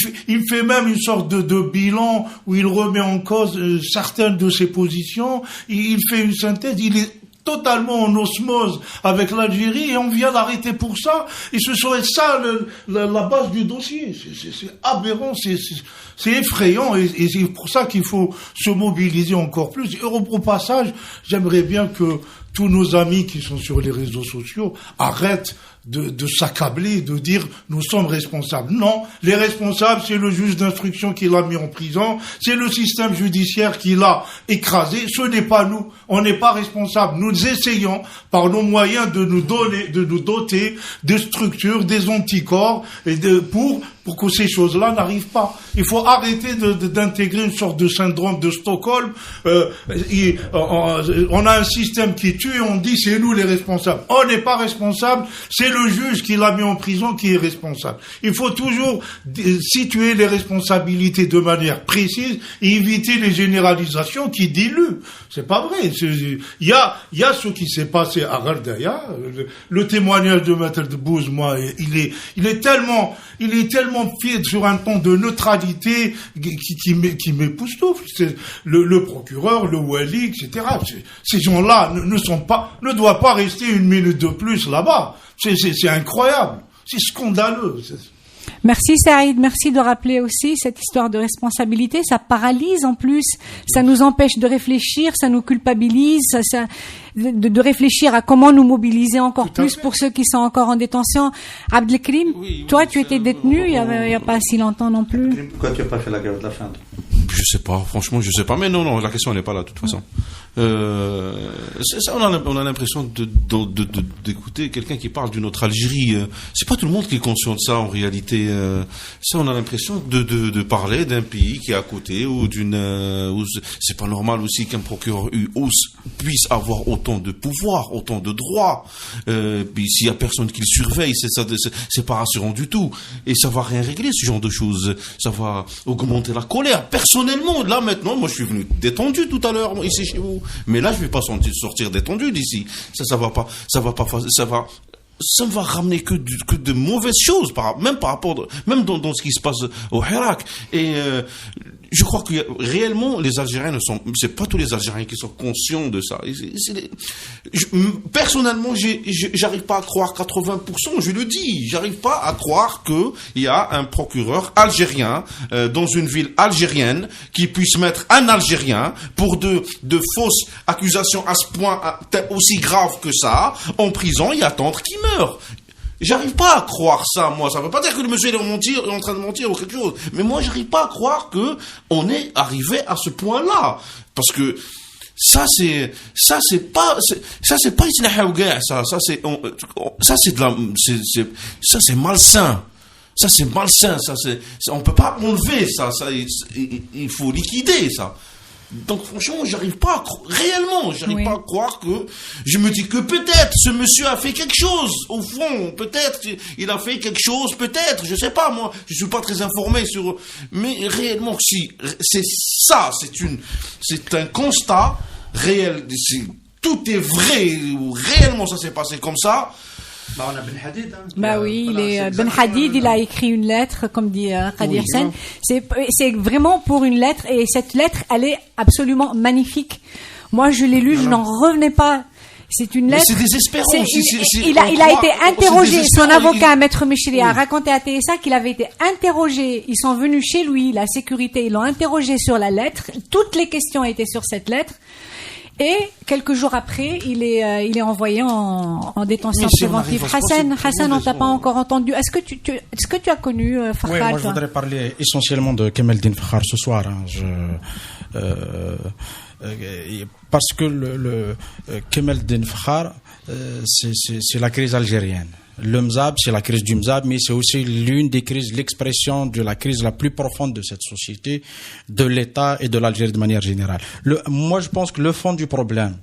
fait même une sorte de bilan où il remet en cause certaines de ses positions. Il fait une synthèse. Il est totalement en osmose avec l'Algérie et on vient l'arrêter pour ça. Et ce serait ça la base du dossier. C'est aberrant. C'est effrayant et c'est pour ça qu'il faut se mobiliser encore plus. Et au passage, j'aimerais bien que tous nos amis qui sont sur les réseaux sociaux arrêtent de s'accabler, de dire nous sommes responsables. Non, les responsables, c'est le juge d'instruction qui l'a mis en prison, c'est le système judiciaire qui l'a écrasé, ce n'est pas nous. On n'est pas responsables. Nous essayons, par nos moyens, de nous doter de structures, des anticorps, et pour que ces choses-là n'arrivent pas. Il faut arrêter d'intégrer une sorte de syndrome de Stockholm. On a un système qui tue, on dit c'est nous les responsables. On n'est pas responsables, c'est le juge qui l'a mis en prison qui est responsable. Il faut toujours situer les responsabilités de manière précise et éviter les généralisations qui diluent. C'est pas vrai. Il y a ce qui s'est passé à Gherdaya. Le témoignage de Maître Debbouze, moi, il est tellement tellement fait sur un ton de neutralité qui m'époustoufle. C'est le procureur, le wali, etc. Ces gens-là ne doivent pas rester une minute de plus là-bas. C'est incroyable. C'est scandaleux. Merci Saïd, merci de rappeler aussi cette histoire de responsabilité. Ça paralyse en plus, ça nous empêche de réfléchir, ça nous culpabilise, de réfléchir à comment nous mobiliser encore plus pour ceux qui sont encore en détention. Abdelkrim, toi tu étais détenu il y a pas si longtemps non plus. Pourquoi tu n'as pas fait la grève de la faim? Je sais pas, franchement, je sais pas. Mais non, la question n'est pas là de toute façon. C'est ça, on a l'impression d'écouter quelqu'un qui parle d'une autre Algérie. C'est pas tout le monde qui est conscient de ça en réalité. Ça, on a l'impression de parler d'un pays qui est à côté ou c'est pas normal aussi qu'un procureur puisse avoir autant de pouvoir, autant de droits. Puis s'il y a personne qui le surveille, c'est pas rassurant du tout. Et ça va rien régler ce genre de choses. Ça va augmenter la colère. Personnellement, là maintenant, moi je suis venu détendu tout à l'heure ici chez vous. Mais là, je vais pas sortir détendu d'ici. Ça va pas, ça ne va ramener que de mauvaises choses, même dans ce qui se passe au Hirak. Et je crois que réellement, les Algériens c'est pas tous les Algériens qui sont conscients de ça. Personnellement, j'arrive pas à croire 80%, je le dis, j'arrive pas à croire qu'il y a un procureur algérien dans une ville algérienne qui puisse mettre un Algérien pour de fausses accusations à ce point aussi grave que ça en prison et attendre qu'il meure. J'arrive pas à croire ça, moi. Ça veut pas dire que le monsieur est en train de mentir ou quelque chose. Mais moi, j'arrive pas à croire que on est arrivé à ce point-là. Parce que ça c'est malsain. Ça c'est malsain. On peut pas enlever ça. Il faut liquider ça. Donc franchement, j'arrive pas à croire que je me dis que peut-être ce monsieur a fait quelque chose au fond, peut-être il a fait quelque chose, peut-être, je sais pas moi, je suis pas très informé sur, mais réellement si c'est ça, c'est un constat réel, tout est vrai ou réellement ça s'est passé comme ça. Ben oui, Ben Hadid, il a écrit une lettre, comme dit Khadir Sen. C'est vraiment pour une lettre, et cette lettre, elle est absolument magnifique. Moi, je l'ai lue, je n'en revenais pas. C'est une lettre. C'est désespérant. Il a été interrogé. Son avocat, Maître Micheli, a raconté à TSA qu'il avait été interrogé. Ils sont venus chez lui, la sécurité, ils l'ont interrogé sur la lettre. Toutes les questions étaient sur cette lettre. Et quelques jours après, il est envoyé en détention préventive. Hassan, on t'a pas encore entendu. Est-ce que tu as connu Farhad? Oui, moi je voudrais parler essentiellement de Kemeldine Fakhar ce soir. Parce que le Kemeldine Fakhar, c'est la crise algérienne. Le Mzab, c'est la crise du Mzab, mais c'est aussi l'expression de la crise la plus profonde de cette société, de l'État et de l'Algérie de manière générale. Moi, je pense que le fond du problème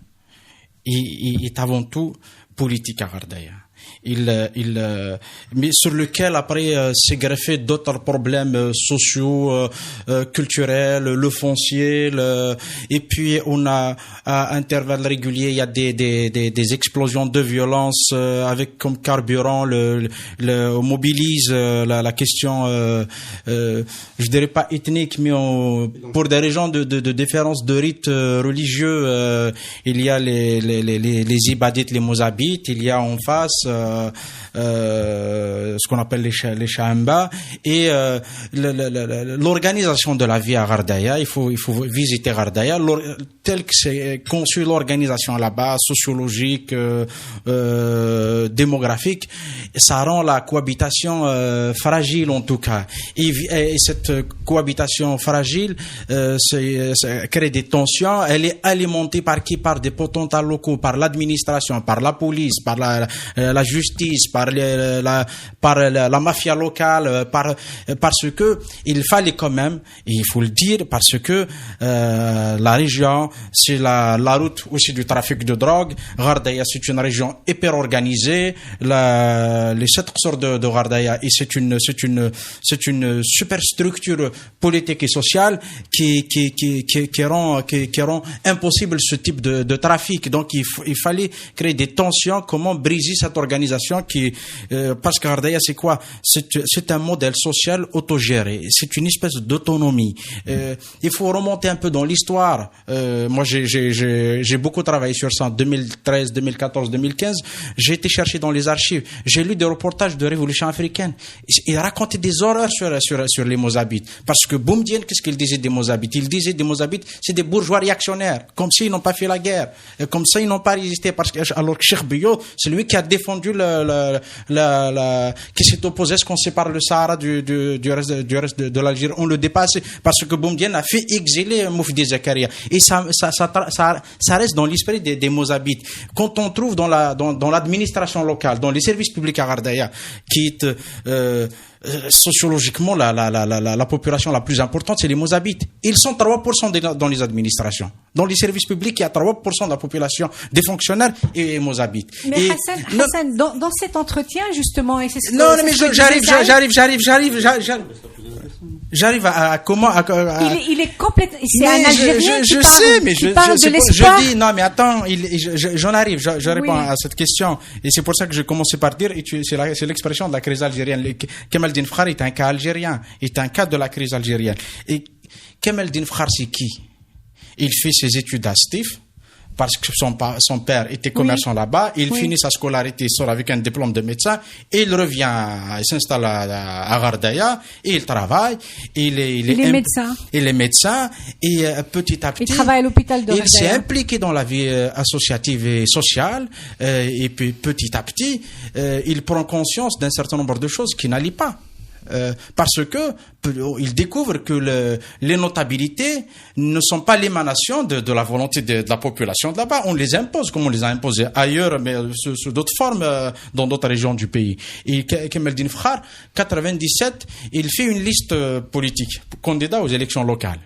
est avant tout politique à Ghardaya. Mais sur lequel après s'est greffé d'autres problèmes sociaux, culturels, le foncier, et puis on a à intervalles réguliers il y a des explosions de violence avec comme carburant on mobilise la question je dirais pas ethnique mais pour des raisons de différence de rites religieux il y a les ibadites, les mozabites, il y a en face ce qu'on appelle les Shahamba et l'organisation de la vie à Ghardaya. Il faut visiter Ghardaya tel que c'est conçu l'organisation là-bas, sociologique, démographique. Ça rend la cohabitation fragile en tout cas. Et cette cohabitation fragile ça crée des tensions. Elle est alimentée par qui? Par des potentats locaux, par l'administration, par la police, par la justice, par la mafia locale, parce que il fallait quand même, et il faut le dire, parce que la région, c'est la route aussi du trafic de drogue. Ghardaya, c'est une région hyper organisée. Les 7 sortes de Ghardaya, et c'est une super structure politique et sociale qui rend impossible ce type de trafic. Donc il fallait créer des tensions. Comment briser cette organisation qui parce que Ghardaya, c'est quoi? C'est un modèle social autogéré. C'est une espèce d'autonomie. Il faut remonter un peu dans l'histoire. Moi, j'ai beaucoup travaillé sur ça en 2013, 2014, 2015. J'ai été chercher dans les archives. J'ai lu des reportages de révolution africaine. Ils racontaient des horreurs sur les Mozabites. Parce que Boumedienne, qu'est-ce qu'il disait des Mozabites? Il disait des Mozabites, c'est des bourgeois réactionnaires. Comme s'ils n'ont pas fait la guerre. Comme ça, ils n'ont pas résisté. Alors que Cheikh Biot, c'est lui qui a défendu qui s'est opposé à ce qu'on sépare le Sahara du reste de l'Algérie. On le dépasse parce que Boumedienne a fait exiler Moufdi Zakaria. Et ça reste dans l'esprit des Mozabites. Quand on trouve dans l'administration locale, dans les services publics à Ghardaya, qui est sociologiquement la population la plus importante, c'est les Mozabites. Ils sont 3% dans les administrations. Dans les services publics, il y a 3% de la population des fonctionnaires et Mozabites. Mais Hassan, dans cet entretien, justement, et c'est ce que... Non, mais j'arrive à comment... Il est complètement... C'est un Algérien qui parle de l'espoir. Je dis, non, mais attends, j'en arrive, je réponds à cette question. Et c'est pour ça que je commençais par dire, c'est l'expression de la crise algérienne. Kemal Din Fkhar est un cas algérien, est un cas de la crise algérienne. Et Kemal Din Fkhar, c'est qui? Il fait ses études à Stif, parce que son père était commerçant là-bas. Il finit sa scolarité, il sort avec un diplôme de médecin, et il revient, il s'installe à Ghardaya, et il travaille. Il est médecin. Il est médecin, et petit à petit, il travaille à l'hôpital de Ghardaya. Il s'est impliqué dans la vie associative et sociale, et puis petit à petit, il prend conscience d'un certain nombre de choses qui n'allaient pas. Parce que il découvre que les notabilités ne sont pas l'émanation de la volonté de la population de là-bas. On les impose comme on les a imposés ailleurs, mais sous d'autres formes dans d'autres régions du pays. Et Kemal Din Fkhar, 97, il fait une liste politique, candidat aux élections locales.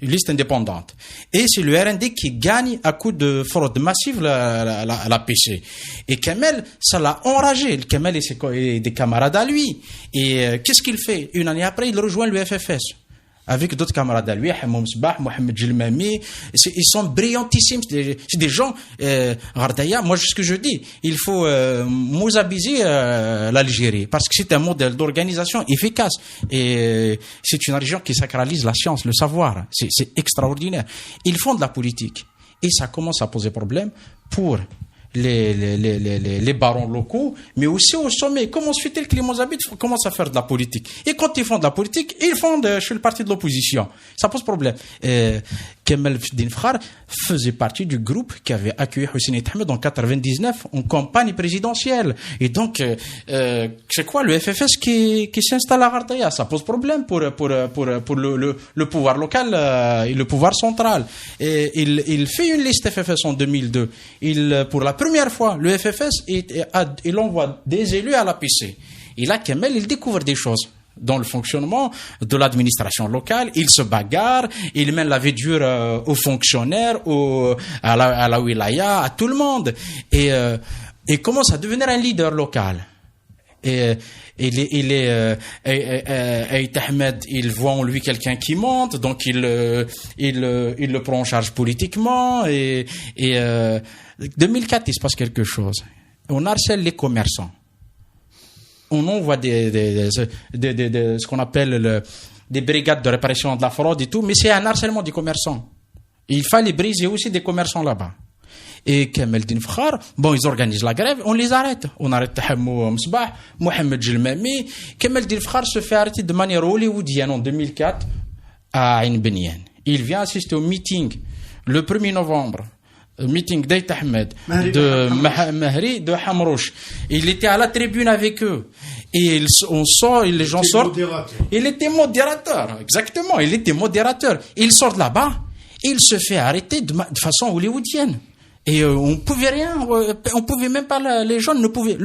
Une liste indépendante. Et c'est le RND qui gagne à coup de fraude massive la PC. Et Kemal, ça l'a enragé. Kemal et des camarades à lui. Et qu'est-ce qu'il fait? Une année après, il rejoint le FFS. Avec d'autres camarades à lui, Hamoum Sbah, Mohamed Jilmami, ils sont brillantissimes. C'est des gens, Ghardaya, moi, ce que je dis, il faut mouzabiser l'Algérie, parce que c'est un modèle d'organisation efficace. Et c'est une région qui sacralise la science, le savoir. C'est extraordinaire. Ils font de la politique. Et ça commence à poser problème pour les barons locaux, mais aussi au sommet. Comment se fait-il que les Mozabites commencent à faire de la politique? Et quand ils font de la politique, ils font chez le parti de l'opposition. Ça pose problème. Kemal Din Fkhar faisait partie du groupe qui avait accueilli Hussein Ahmed en 99 en campagne présidentielle. Et donc, c'est quoi le FFS qui s'installe à Ghardaya? Ça pose problème pour le pouvoir local et le pouvoir central. Et il fait une liste FFS en 2002. Pour la première fois, le FFS, il envoie des élus à l'APC. Et là, Kemal, il découvre des choses dans le fonctionnement de l'administration locale. Il se bagarre, il mène la vie dure aux fonctionnaires, à la wilaya, à tout le monde. Et commence à devenir un leader local. Et Ahmed, il voit en lui quelqu'un qui monte, donc il le prend en charge politiquement. Et 2004, il se passe quelque chose. On harcèle les commerçants. On envoie ce qu'on appelle des brigades de répression de la fraude et tout, mais c'est un harcèlement des commerçants. Il fallait briser aussi des commerçants là-bas. Et Kemal Din Fkhar, ils organisent la grève, on les arrête. On arrête Hamoum Sbah, Mohamed Jilmami. Kemal Din Fkhar se fait arrêter de manière hollywoodienne en 2004 à Ain Benyan. Il vient assister au meeting le 1er novembre. Meeting d'Ait Ahmed, de Mahri, de Hamrouch. Il était à la tribune avec eux. Et les gens sortent. Il était modérateur, exactement. Il était modérateur. Il sort de là-bas, il se fait arrêter de façon hollywoodienne. Et on pouvait rien, on pouvait même pas, les gens ne pouvaient.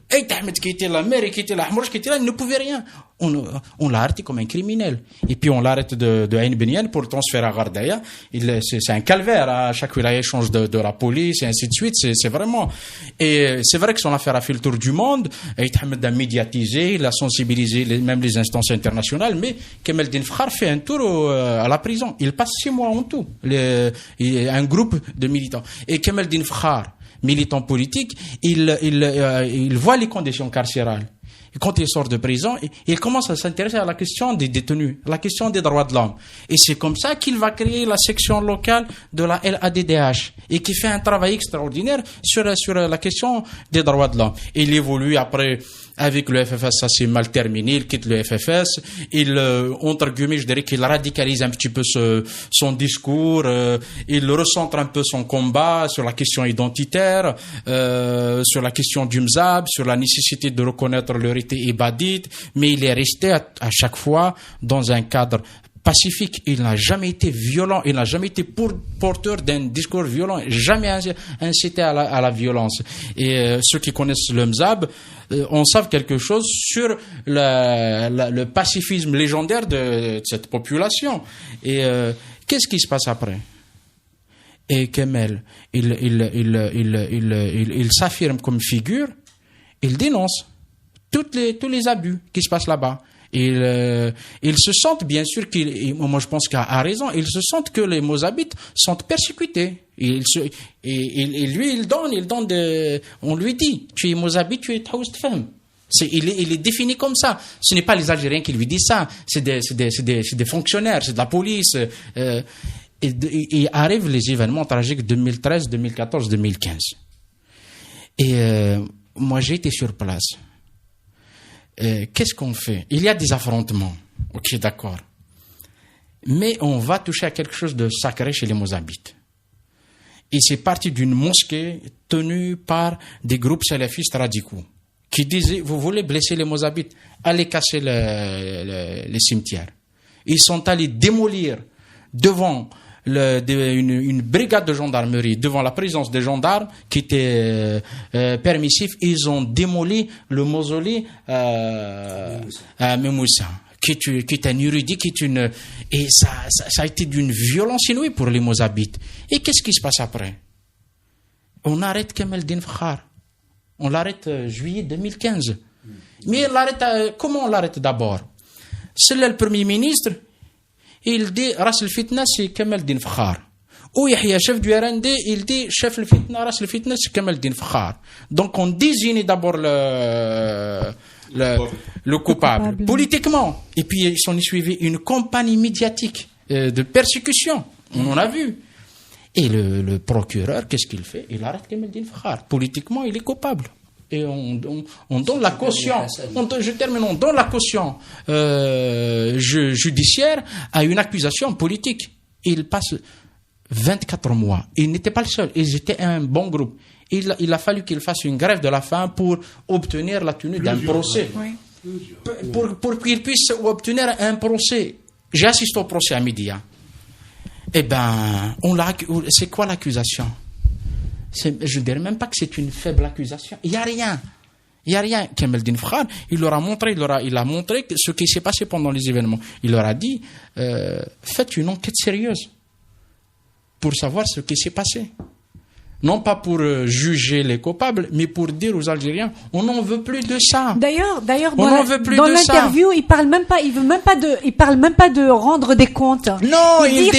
Ait Ahmed qui était là, Mary qui était là, Hamrouch qui était là, il ne pouvait rien. On l'a arrêté comme un criminel. Et puis on l'arrête de Ain Benyan pour le transférer à Ghardaya. C'est un calvaire. À chaque wilaya change de la police et ainsi de suite. C'est vraiment. Et c'est vrai que son affaire a fait le tour du monde. Ait Ahmed a médiatisé, il a sensibilisé même les instances internationales. Mais Kemal Din Fkhar fait un tour à la prison. Il passe 6 mois en tout. Un groupe de militants. Et Kemal Din Fkhar, militant politique, il voit les conditions carcérales. Et quand il sort de prison, il commence à s'intéresser à la question des détenus, la question des droits de l'homme. Et c'est comme ça qu'il va créer la section locale de la LADDH et qui fait un travail extraordinaire sur la question des droits de l'homme. Il évolue après avec le FFS, ça s'est mal terminé, il quitte le FFS, entre guillemets, je dirais qu'il radicalise un petit peu son discours, il recentre un peu son combat sur la question identitaire, sur la question du Mzab, sur la nécessité de reconnaître leur été ibadite, mais il est resté à chaque fois dans un cadre pacifique. Il n'a jamais été violent, il n'a jamais été porteur d'un discours violent, jamais incité à la violence. Et ceux qui connaissent le Mzab, on sait quelque chose sur le pacifisme légendaire de cette population. Et qu'est-ce qui se passe après? Et Kamel, il s'affirme comme figure, il dénonce tous les abus qui se passent là-bas. Ils se sentent, bien sûr, moi je pense qu'à raison, ils se sentent que les Mozabites sont persécutés. Il donne on lui dit, tu es Mozabite, tu es Taoust Femme. Il est défini comme ça. Ce n'est pas les Algériens qui lui disent ça, c'est des fonctionnaires, c'est de la police. Et arrivent les événements tragiques 2013, 2014, 2015. Et moi j'ai été sur place. Qu'est-ce qu'on fait? Il y a des affrontements, ok, d'accord. Mais on va toucher à quelque chose de sacré chez les Mozabites. Et c'est parti d'une mosquée tenue par des groupes salafistes radicaux qui disaient, vous voulez blesser les Mozabites, allez casser les cimetières. Ils sont allés démolir devant une brigade de gendarmerie, devant la présence des gendarmes qui étaient permissifs. Ils ont démoli le mausolée à Memoussa, qui est un érudit, et ça a été d'une violence inouïe pour les Mozabites. Et qu'est-ce qui se passe après? On arrête Kamel Din Fakhar. On l'arrête juillet 2015. Mais comment on l'arrête d'abord? C'est là le Premier ministre. Il dit Ras el-Fitna c'est Kamel Din Fakhar. Ou Yahya, chef du RND, il dit chef el-Fitna, Ras el-Fitna c'est Kamel Din Fakhar. Donc on désigne d'abord le coupable politiquement. Et puis ils sont suivis une campagne médiatique de persécution. On en a vu. Et le procureur, qu'est-ce qu'il fait? Il arrête Kamel Din Fakhar. Politiquement, il est coupable. Et on donne la caution. On donne la caution judiciaire à une accusation politique. Il passe 24 mois. Il n'était pas le seul. Ils étaient un bon groupe. Il a fallu qu'il fasse une grève de la faim pour obtenir la tenue d'un procès. Oui. Pour qu'il puisse obtenir un procès. J'ai assisté au procès à Média. Eh ben, c'est quoi l'accusation? Je ne dirais même pas que c'est une faible accusation. Il n'y a rien. Kamel Din Fakhar, il a montré ce qui s'est passé pendant les événements. Il leur a dit, faites une enquête sérieuse pour savoir ce qui s'est passé. Non pas pour juger les coupables, mais pour dire aux Algériens, on n'en veut plus de ça. D'ailleurs, dans l'interview, il parle même pas de rendre des comptes. Non, il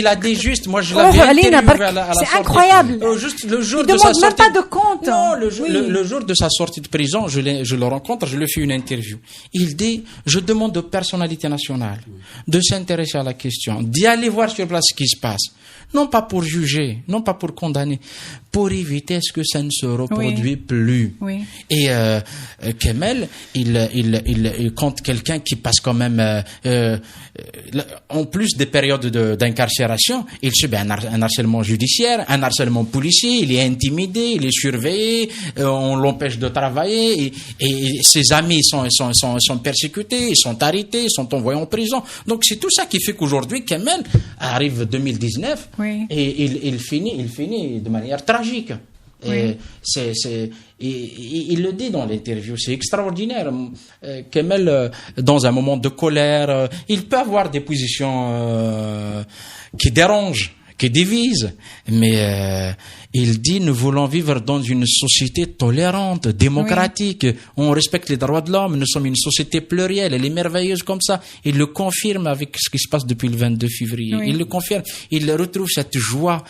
a dit juste, moi je l'avais interviewé à la sortie. C'est incroyable. Le jour il demande même pas de compte. Non, le jour de sa sortie de prison, je le rencontre, je lui fais une interview. Il dit, je demande aux personnalités nationales de s'intéresser à la question, d'y aller voir sur place ce qui se passe. Non pas pour juger, non pas pour condamner, pour éviter ce que ça ne se reproduit plus. Oui. Et Kamel, il compte quelqu'un qui passe quand même, en plus des périodes d'incarcération, il subit un harcèlement judiciaire, un harcèlement policier, il est intimidé, il est surveillé, on l'empêche de travailler, et ses amis sont persécutés, ils sont arrêtés, ils sont envoyés en prison. Donc c'est tout ça qui fait qu'aujourd'hui, Kamel arrive 2019, oui. Et il finit de manière tragique. Oui. Il le dit dans l'interview, c'est extraordinaire. Kamel, dans un moment de colère, il peut avoir des positions qui dérangent, qui divisent, mais il dit, nous voulons vivre dans une société tolérante, démocratique, oui. On respecte les droits de l'homme, nous sommes une société plurielle, elle est merveilleuse comme ça. Il le confirme avec ce qui se passe depuis le 22 février. Oui. Il le confirme, il retrouve cette joie,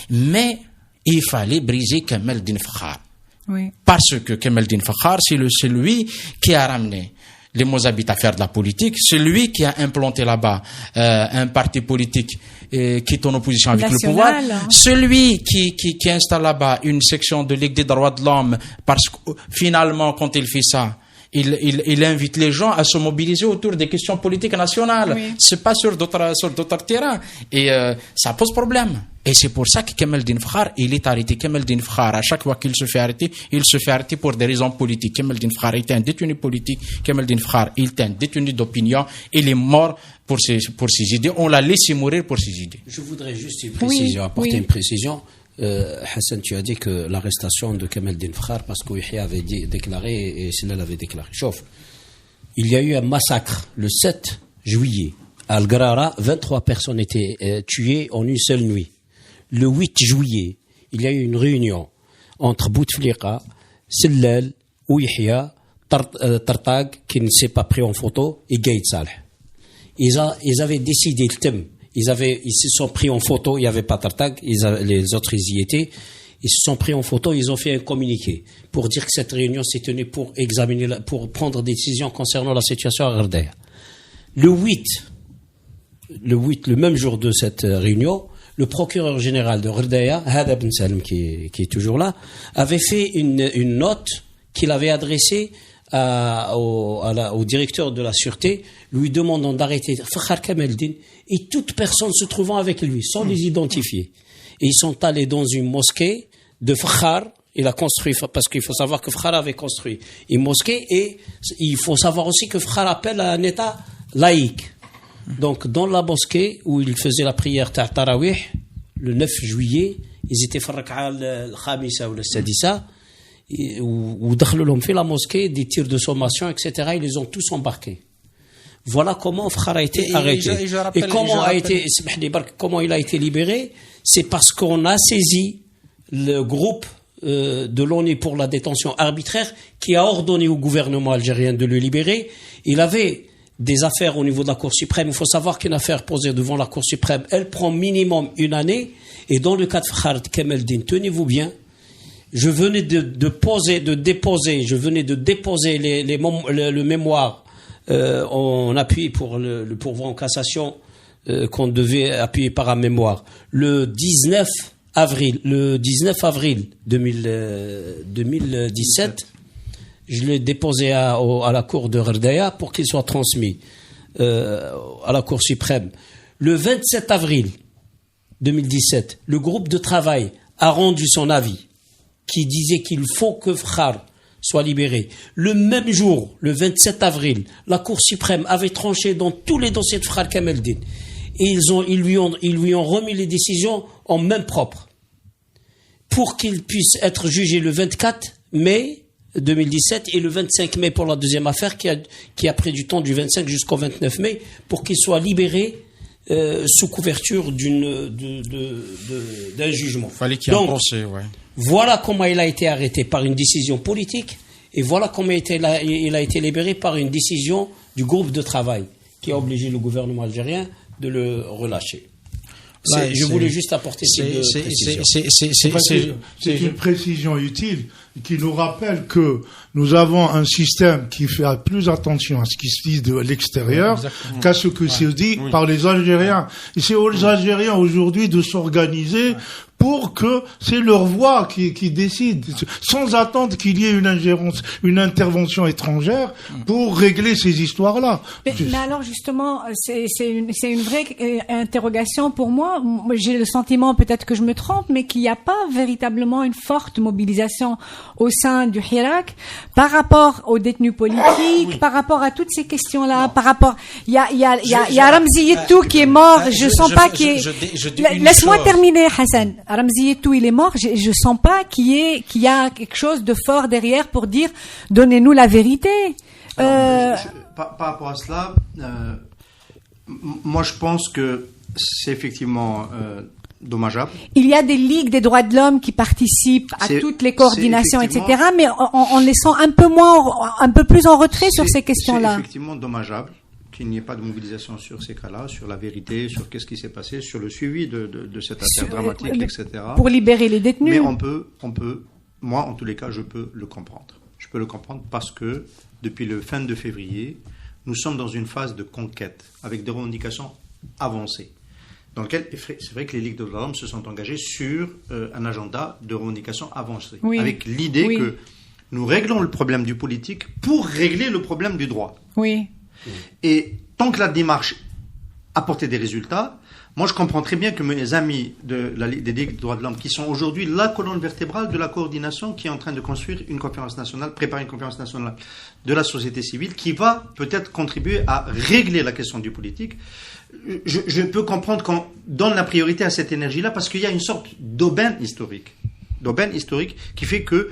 mais il fallait briser Kamel Din Fakhar. Oui. Parce que Kamel Din Fakhar, c'est celui qui a ramené les Mozabites à faire de la politique, c'est lui qui a implanté là-bas un parti politique qui est en opposition avec le pouvoir, celui qui installe là-bas une section de Ligue des droits de l'homme, parce que finalement, quand il fait ça, il invite les gens à se mobiliser autour des questions politiques nationales. Oui. C'est pas sur d'autres terrains. Et ça pose problème. Et c'est pour ça que Kamel Din Fakhar, il est arrêté. Kamel Din Fakhar, à chaque fois qu'il se fait arrêter, il se fait arrêter pour des raisons politiques. Kamel Din Fakhar était un détenu politique. Kamel Din Fakhar, il était un détenu d'opinion. Il est mort pour ses idées. On l'a laissé mourir pour ses idées. Je voudrais juste une précision, apporter une précision. Hassan, tu as dit que l'arrestation de Kamel Din Fakhar, parce que Yahya avait déclaré et Silla l'avait déclaré. Chauffe. Il y a eu un massacre le 7 juillet. À Al-Garara, 23 personnes étaient tuées en une seule nuit. Le 8 juillet, il y a eu une réunion entre Bouteflika, Sellal, Yahya, Tartag, qui ne s'est pas pris en photo, et Gaïd Saleh. Ils avaient décidé le thème. Ils se sont pris en photo, il n'y avait pas Tartag, les autres ils y étaient. Ils se sont pris en photo, ils ont fait un communiqué pour dire que cette réunion s'est tenue pour prendre des décisions concernant la situation à Ghardaya. Le 8, le même jour de cette réunion, le procureur général de Ghardaya, Hada Ben Salem, qui est toujours là, avait fait une note qu'il avait adressée au directeur de la sûreté, lui demandant d'arrêter Fakhar Kamel Din et toute personne se trouvant avec lui, sans les identifier. Et ils sont allés dans une mosquée de Fakhar. Il a construit, parce qu'il faut savoir que Fakhar avait construit une mosquée, et il faut savoir aussi que Fakhar appelle à un État laïque. Donc, dans la mosquée où il faisait la prière Tarawih, le 9 juillet, ils étaient Farrak'a al-Khamisa ou le Sadissa, où Dakhlolom fait la mosquée, des tirs de sommation, etc. Ils les ont tous embarqués. Voilà comment Fakhar a été arrêté. Et comment il a été libéré, c'est parce qu'on a saisi le groupe de l'ONU pour la détention arbitraire qui a ordonné au gouvernement algérien de le libérer. Il avait des affaires au niveau de la Cour suprême. Il faut savoir qu'une affaire posée devant la Cour suprême, elle prend minimum 1 année. Et dans le cas de Fakhar Kamel Din, tenez-vous bien, je venais de déposer le mémoire en appui pour le pourvoi en cassation qu'on devait appuyer par un mémoire. Le 19 avril 2017, je l'ai déposé à la cour de Ghardaya pour qu'il soit transmis à la Cour suprême. Le 27 avril 2017, le groupe de travail a rendu son avis qui disait qu'il faut que Fakhar soit libéré. Le même jour, le 27 avril, la Cour suprême avait tranché dans tous les dossiers de Fakhar Kamel Din. Et ils lui ont remis les décisions en main propre pour qu'il puisse être jugé le 24 mai 2017 et le 25 mai pour la deuxième affaire qui a pris du temps du 25 jusqu'au 29 mai pour qu'il soit libéré sous couverture d'un jugement. Fallait qu'il y ait un procès, ouais. Voilà comment il a été arrêté par une décision politique, et voilà comment il a été libéré par une décision du groupe de travail qui a obligé le gouvernement algérien de le relâcher. Je voulais juste apporter ces deux précisions. C'est une précision utile qui nous rappelle que nous avons un système qui fait plus attention à ce qui se dit de l'extérieur qu'à ce que se dit par les Algériens. Et c'est aux Algériens aujourd'hui de s'organiser pour que c'est leur voix qui décide, sans attendre qu'il y ait une ingérence, une intervention étrangère pour régler ces histoires-là. Mais alors justement, c'est une vraie interrogation pour moi. J'ai le sentiment, peut-être que je me trompe, mais qu'il n'y a pas véritablement une forte mobilisation au sein du Hirak par rapport aux détenus politiques, par rapport à toutes ces questions-là, par rapport, il y a Ramzi Yettou qui est mort, je sens pas qu'il est, laisse-moi terminer, Hassan. Ramzi Yettou, il est mort, je sens pas qu'il y a quelque chose de fort derrière pour dire, donnez-nous la vérité. Par rapport à cela, moi je pense que c'est effectivement dommageable. Il y a des ligues des droits de l'homme qui participent à toutes les coordinations, etc., mais on les sent un peu plus en retrait sur ces questions-là. C'est effectivement dommageable qu'il n'y ait pas de mobilisation sur ces cas-là, sur la vérité, sur qu'est-ce qui s'est passé, sur le suivi de cette affaire dramatique, etc. Pour libérer les détenus. Mais on peut, moi en tous les cas, je peux le comprendre. Je peux le comprendre parce que depuis le fin de février, nous sommes dans une phase de conquête avec des revendications avancées, dans lequel c'est vrai que les Ligues de droits de l'homme se sont engagées sur un agenda de revendications avancées, avec l'idée que nous réglons le problème du politique pour régler le problème du droit. Oui. Et tant que la démarche apportait des résultats, moi je comprends très bien que mes amis des Ligues des droits de l'homme, qui sont aujourd'hui la colonne vertébrale de la coordination qui est en train de construire une conférence nationale, préparer une conférence nationale de la société civile, qui va peut-être contribuer à régler la question du politique. Je peux comprendre qu'on donne la priorité à cette énergie-là parce qu'il y a une sorte d'aubaine historique qui fait que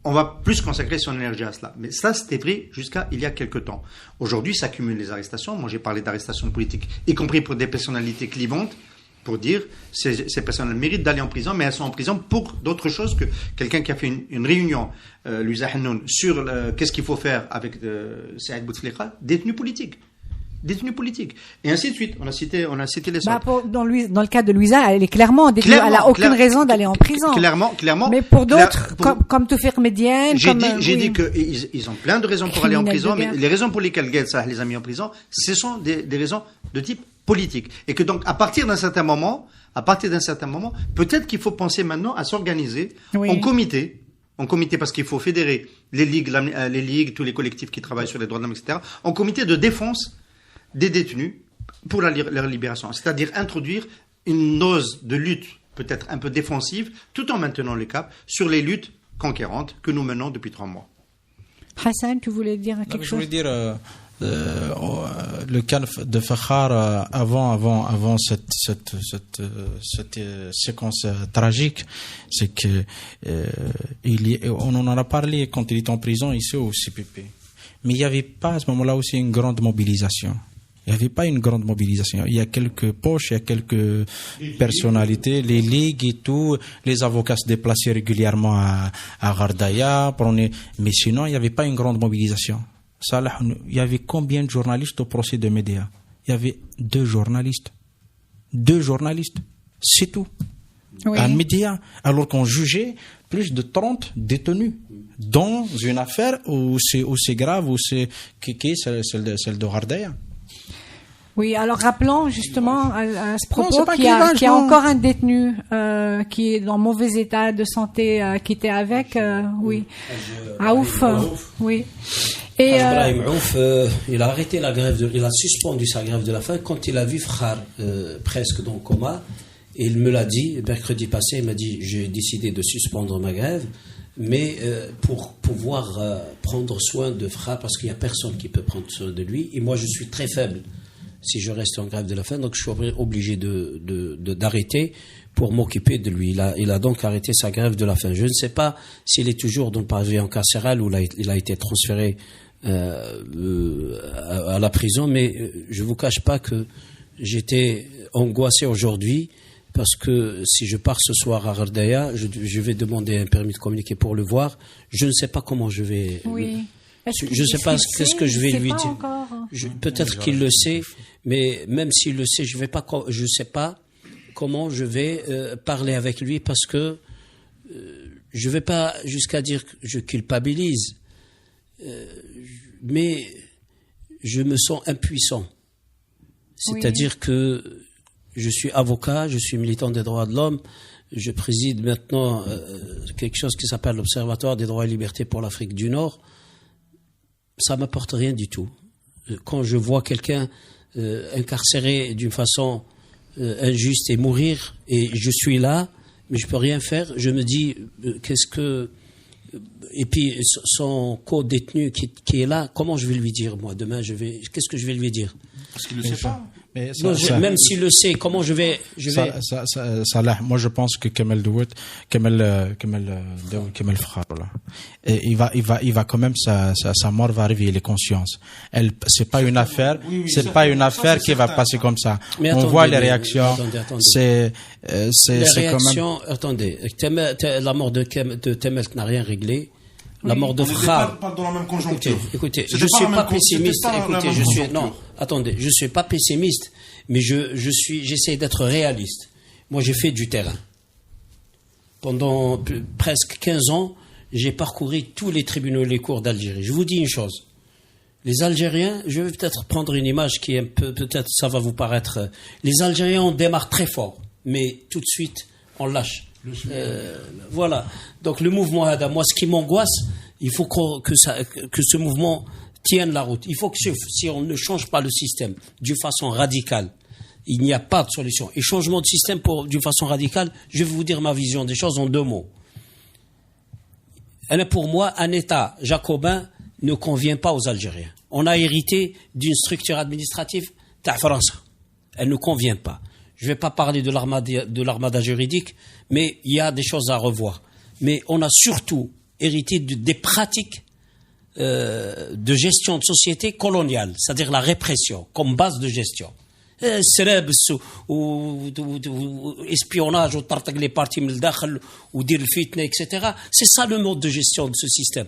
on va plus consacrer son énergie à cela. Mais ça, c'était vrai jusqu'à il y a quelque temps. Aujourd'hui, s'accumulent les arrestations. Moi, j'ai parlé d'arrestations politiques, y compris pour des personnalités clivantes, pour dire ces personnes méritent d'aller en prison, mais elles sont en prison pour d'autres choses que quelqu'un qui a fait une réunion, Louisa Hannoun, sur qu'est-ce qu'il faut faire avec Saïd Bouteflika, détenu politique. Et ainsi de suite. On a cité les sortes. Dans le cas de Louisa, elle est clairement détenue. Elle n'a aucune raison d'aller en prison. Clairement. Mais pour d'autres, comme Toufik Mediane, j'ai dit qu'ils ont plein de raisons pour aller en prison, mais les raisons pour lesquelles Guelsa les a mis en prison, ce sont des raisons de type politique. Et que donc, à partir d'un certain moment, peut-être qu'il faut penser maintenant à s'organiser en comité, parce qu'il faut fédérer les ligues, tous les collectifs qui travaillent sur les droits de l'homme, etc., en comité de défense des détenus pour leur libération. C'est-à-dire introduire une dose de lutte peut-être un peu défensive, tout en maintenant le cap sur les luttes conquérantes que nous menons depuis 3 mois. Hassan, tu voulais dire quelque chose? Je voulais dire le cas de Fakhar avant cette séquence tragique, c'est que on en a parlé quand il était en prison ici au CPP, mais il n'y avait pas à ce moment-là aussi une grande mobilisation. Il n'y avait pas une grande mobilisation. Il y a quelques poches, il y a quelques personnalités, les ligues et tout. Les avocats se déplaçaient régulièrement à Ghardaya. Mais sinon, il n'y avait pas une grande mobilisation. Salah, il y avait combien de journalistes au procès de Médéa? Il y avait 2 journalistes. 2 journalistes. C'est tout. Oui. À Médéa. Alors qu'on jugeait plus de 30 détenus. Dans une affaire où c'est grave, où c'est celle de Ghardaya. Oui, alors rappelons justement à ce propos qu'il y a encore un détenu qui est dans mauvais état de santé, qui était avec, Aouf, oui. Et Ibrahim Aouf, il a arrêté il a suspendu sa grève de la faim quand il a vu Fakhar presque dans le coma. Et il me l'a dit, mercredi passé, il m'a dit, j'ai décidé de suspendre ma grève, mais pour pouvoir prendre soin de Fakhar, parce qu'il n'y a personne qui peut prendre soin de lui, et moi je suis très faible si je reste en grève de la faim, donc je suis obligé d'arrêter pour m'occuper de lui. Il a donc arrêté sa grève de la faim. Je ne sais pas s'il est toujours dans le pavillon carcéral ou il a été transféré à la prison, mais je vous cache pas que j'étais angoissé aujourd'hui parce que si je pars ce soir à Ghardaya, je vais demander un permis de communiquer pour le voir. Je ne sais pas comment je vais... Oui. Je ne sais pas qu'est-ce que je vais lui dire. Peut-être qu'il le sait, mais même s'il le sait, je ne sais pas comment je vais parler avec lui parce que je ne vais pas jusqu'à dire que je culpabilise, mais je me sens impuissant. C'est-à-dire que je suis avocat, je suis militant des droits de l'homme, je préside maintenant quelque chose qui s'appelle l'Observatoire des droits et libertés pour l'Afrique du Nord. Ça m'apporte rien du tout. Quand je vois quelqu'un incarcéré d'une façon injuste et mourir, et je suis là, mais je peux rien faire, je me dis et puis son co-détenu qui est là, comment je vais lui dire moi demain qu'est-ce que je vais lui dire? Parce qu'il ne le sait pas. Mais même s'il le sait, comment je vais Salah, moi je pense que Kamel Fakhar, il va quand même sa mort va réveiller les consciences. C'est pas une affaire, qui va passer comme ça. Mais on voit les réactions. Attendez. Les réactions, attendez. La mort de Temelt n'a rien réglé. La mort de Frare. Pas dans la même conjoncture. Écoutez, je suis pas pessimiste. Écoutez, je suis pas pessimiste, mais j'essaie d'être réaliste. Moi, j'ai fait du terrain. Pendant presque 15 ans, j'ai parcouru tous les tribunaux et les cours d'Algérie. Je vous dis une chose. Les Algériens, je vais peut-être prendre une image qui est un peu, peut-être ça va vous paraître. Les Algériens, on démarre très fort, mais tout de suite, on lâche. Voilà. Donc le mouvement Hada, moi, ce qui m'angoisse, il faut que ce mouvement tienne la route. Il faut que si on ne change pas le système d'une façon radicale, il n'y a pas de solution. Et changement de système d'une façon radicale, je vais vous dire ma vision des choses en 2 mots. Pour moi, un État jacobin ne convient pas aux Algériens. On a hérité d'une structure administrative de la France. Elle ne convient pas. Je ne vais pas parler de l'armada juridique, mais il y a des choses à revoir. Mais on a surtout hérité des pratiques de gestion de société coloniale, c'est-à-dire la répression comme base de gestion. السرابس espionnage وطرطق les partis من الداخل ودير الفتنة etc. C'est ça le mode de gestion de ce système.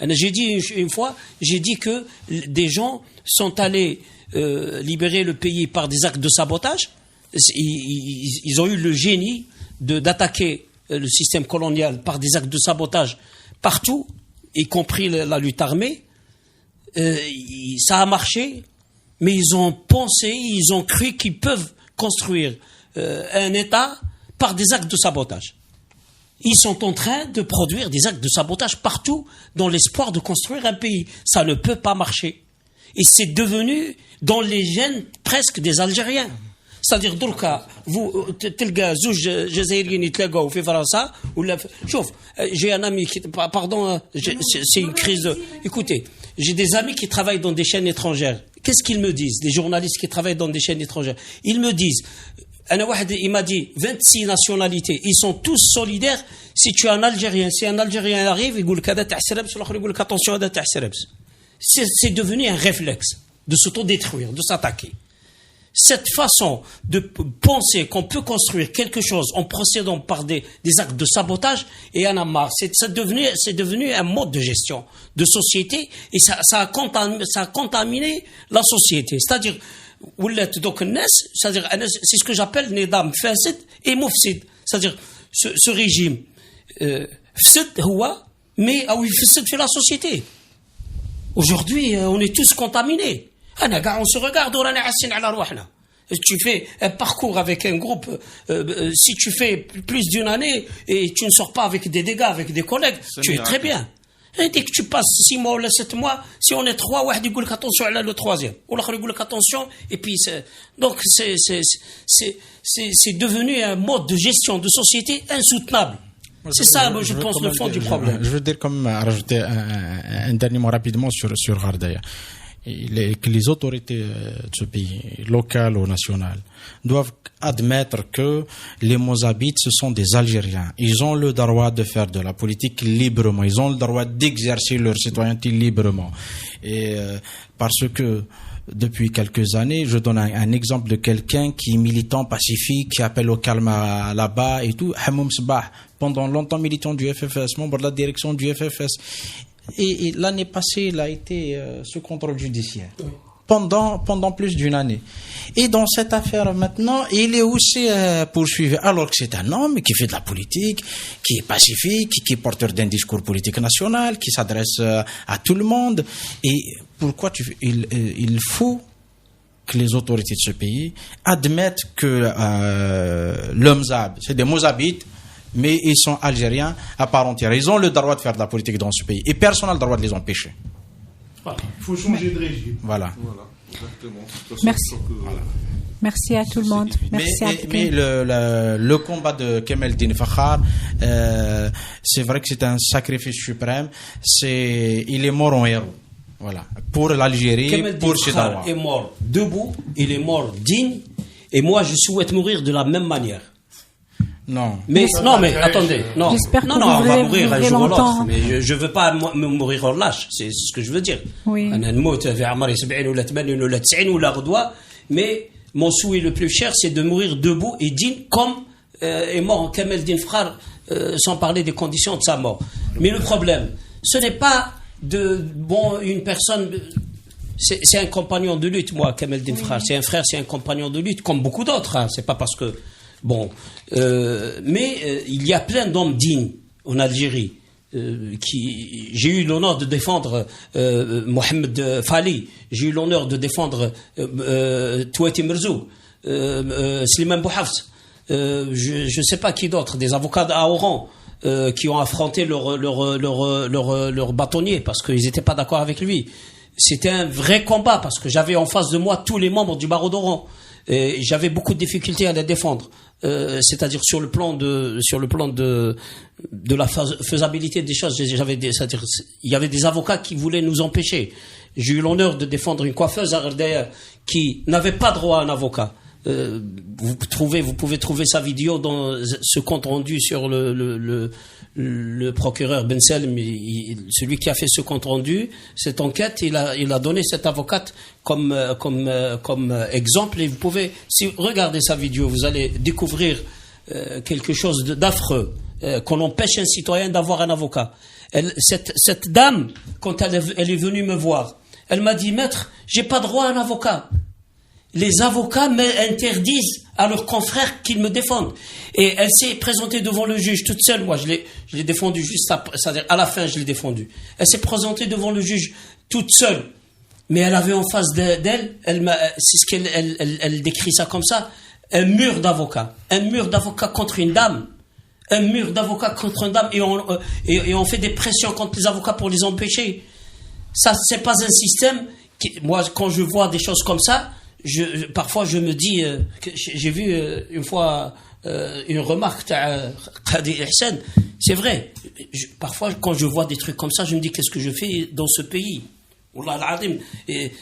J'ai dit une fois, que des gens sont allés libérer le pays par des actes de sabotage. Ils ont eu le génie d'attaquer le système colonial par des actes de sabotage partout, y compris la lutte armée. Ça a marché. Mais ils ont pensé, ils ont cru qu'ils peuvent construire un État par des actes de sabotage. Ils sont en train de produire des actes de sabotage partout dans l'espoir de construire un pays. Ça ne peut pas marcher. Et c'est devenu dans les gènes presque des Algériens. C'est-à-dire, Doulka, vous, تلقى زوج جزائريين يتلاقوا في فرنسا ولا شوف, j'ai un ami qui, pardon, c'est une crise. Écoutez, j'ai des amis qui travaillent dans des chaînes étrangères. Qu'est-ce qu'ils me disent, des journalistes qui travaillent dans des chaînes étrangères? Ils me disent, il m'a dit 26 nationalités, ils sont tous solidaires. Si tu es un Algérien, si un Algérien arrive, il dit attention, c'est devenu un réflexe de s'autodétruire, de s'attaquer. Cette façon de penser qu'on peut construire quelque chose en procédant par des actes de sabotage, et en a marre. C'est devenu un mode de gestion de société, et ça a contaminé la société. C'est-à-dire, c'est ce que j'appelle Nidam Fasid et Moufsid. C'est-à-dire, ce régime, Fasid, mais il Fasid fait la société. Aujourd'hui, on est tous contaminés. On se regarde, tu fais un parcours avec un groupe, si tu fais plus d'une année et tu ne sors pas avec des dégâts, avec des collègues, tu es très bien. Et dès que tu passes 6 mois ou 7 mois, si on est 3, on dit attention à le 3e. On dit attention, et puis donc c'est devenu un mode de gestion de société insoutenable. C'est ça, je pense, le fond du problème. Je veux dire, rajouter un dernier mot rapidement sur Ghardaya. Que les autorités de ce pays, locales ou nationales, doivent admettre que les Mozabites, ce sont des Algériens. Ils ont le droit de faire de la politique librement. Ils ont le droit d'exercer leur citoyenneté librement. Et parce que depuis quelques années, je donne un exemple de quelqu'un qui est militant pacifique, qui appelle au calme là-bas et tout. Hamoum Sbah, pendant longtemps militant du FFS, membre de la direction du FFS. Et l'année passée, il a été sous contrôle judiciaire pendant plus d'une année. Et dans cette affaire maintenant, il est aussi poursuivi, alors que c'est un homme qui fait de la politique, qui est pacifique, qui est porteur d'un discours politique national, qui s'adresse à tout le monde. Et pourquoi il faut que les autorités de ce pays admettent que l'Mzab, c'est des Mozabites, mais ils sont Algériens à part entière. Ils ont le droit de faire de la politique dans ce pays. Et personne n'a le droit de les empêcher. Voilà. Il faut changer de régime. Voilà. Exactement. Merci. Voilà. Merci à tout le monde. Merci mais le combat de Kemeldine Fakhar, c'est vrai que c'est un sacrifice suprême. Il est mort en héros. Voilà. Pour l'Algérie, pour Chidawa. Il est mort debout, il est mort digne. Et moi, je souhaite mourir de la même manière. Non. Mais attendez, non. On va mourir un jour ou l'autre. Mais je veux pas mourir en lâche. C'est ce que je veux dire. Oui. Mais mon souhait le plus cher, c'est de mourir debout et digne, comme est mort Kemeldine Fakhar, sans parler des conditions de sa mort. Mais le problème, Ce n'est pas une personne. C'est un compagnon de lutte, moi, Kamel Din Frère. C'est un frère, c'est un compagnon de lutte, comme beaucoup d'autres. Hein. C'est pas parce que mais il y a plein d'hommes dignes en Algérie. J'ai eu l'honneur de défendre Mohamed Fali, j'ai eu l'honneur de défendre Touati Merzouk, Slimane Bouhafs, je ne sais pas qui d'autre, des avocats à Oran qui ont affronté leur bâtonnier parce qu'ils n'étaient pas d'accord avec lui. C'était un vrai combat parce que j'avais en face de moi tous les membres du barreau d'Oran et j'avais beaucoup de difficultés à les défendre. C'est-à-dire sur le plan de la faisabilité des choses, c'est-à-dire il y avait des avocats qui voulaient nous empêcher. J'ai eu l'honneur de défendre une coiffeuse à Ardea qui n'avait pas droit à un avocat. Vous pouvez trouver sa vidéo dans ce compte rendu sur le procureur Ben Selm, celui qui a fait ce compte rendu, cette enquête, il a donné cette avocate comme exemple. Et vous pouvez, si vous regardez sa vidéo, vous allez découvrir quelque chose d'affreux, qu'on empêche un citoyen d'avoir un avocat. Cette dame, quand elle est venue me voir, elle m'a dit: maître, j'ai pas droit à un avocat. Les avocats m'interdisent à leurs confrères qu'ils me défendent. Et elle s'est présentée devant le juge toute seule. Moi, je l'ai défendue juste après, c'est-à-dire à la fin, je l'ai défendue. Elle s'est présentée devant le juge toute seule. Mais elle avait en face d'elle, c'est ce qu'elle décrit ça comme ça, un mur d'avocats. Un mur d'avocats contre une dame. Un mur d'avocats contre une dame. Et on fait des pressions contre les avocats pour les empêcher. Ça, c'est pas un système moi, quand je vois des choses comme ça, parfois je me dis que j'ai vu une fois une remarque de Qadi Ihsan. C'est vrai, parfois quand je vois des trucs comme ça, je me dis: qu'est-ce que je fais dans ce pays? Wallah al-Azim,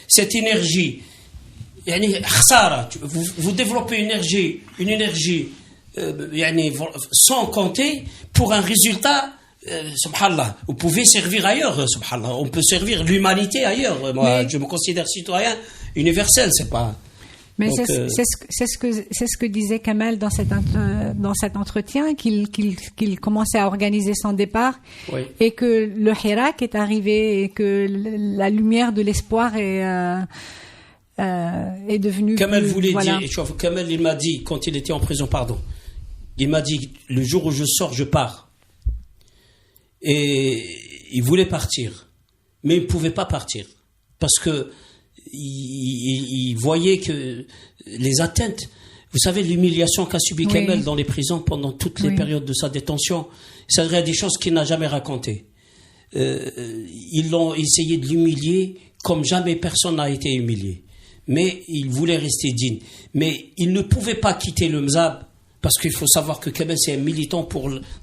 cette énergie, vous développez une énergie sans compter pour un résultat. Subhanallah, vous pouvez servir ailleurs, subhanallah. On peut servir l'humanité ailleurs. Moi, je me considère citoyen universel, c'est pas. Mais donc, c'est ce que disait Kamel dans cet entretien, qu'il commençait à organiser son départ, oui. Et que le Hirak est arrivé et que la lumière de l'espoir est devenue. Kamel voulait dire. Kamel, il m'a dit quand il était en prison, il m'a dit: le jour où je sors, je pars. Et il voulait partir, mais il ne pouvait pas partir parce que il voyait que les atteintes, vous savez, l'humiliation qu'a subi Kamel dans les prisons pendant toutes les périodes de sa détention, ça serait des choses qu'il n'a jamais racontées. Ils l'ont essayé de l'humilier comme jamais personne n'a été humilié, mais il voulait rester digne. Mais il ne pouvait pas quitter le Mzab. Parce qu'il faut savoir que Kamel, c'est un militant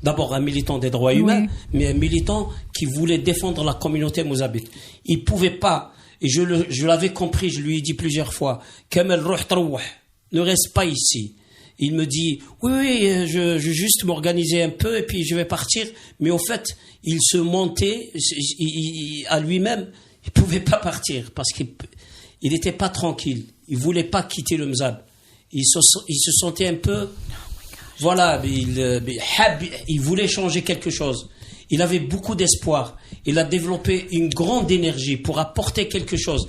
d'abord un militant des droits humains, mais un militant qui voulait défendre la communauté mozabite. Il ne pouvait pas, et je l'avais compris, je lui ai dit plusieurs fois: Kamel, ne reste pas ici. Il me dit: oui, je juste m'organiser un peu et puis je vais partir. Mais au fait, il se montait à lui-même, il ne pouvait pas partir parce qu'il n'était pas tranquille. Il ne voulait pas quitter le Mzab. Il se sentait un peu... Voilà, il voulait changer quelque chose. Il avait beaucoup d'espoir. Il a développé une grande énergie pour apporter quelque chose.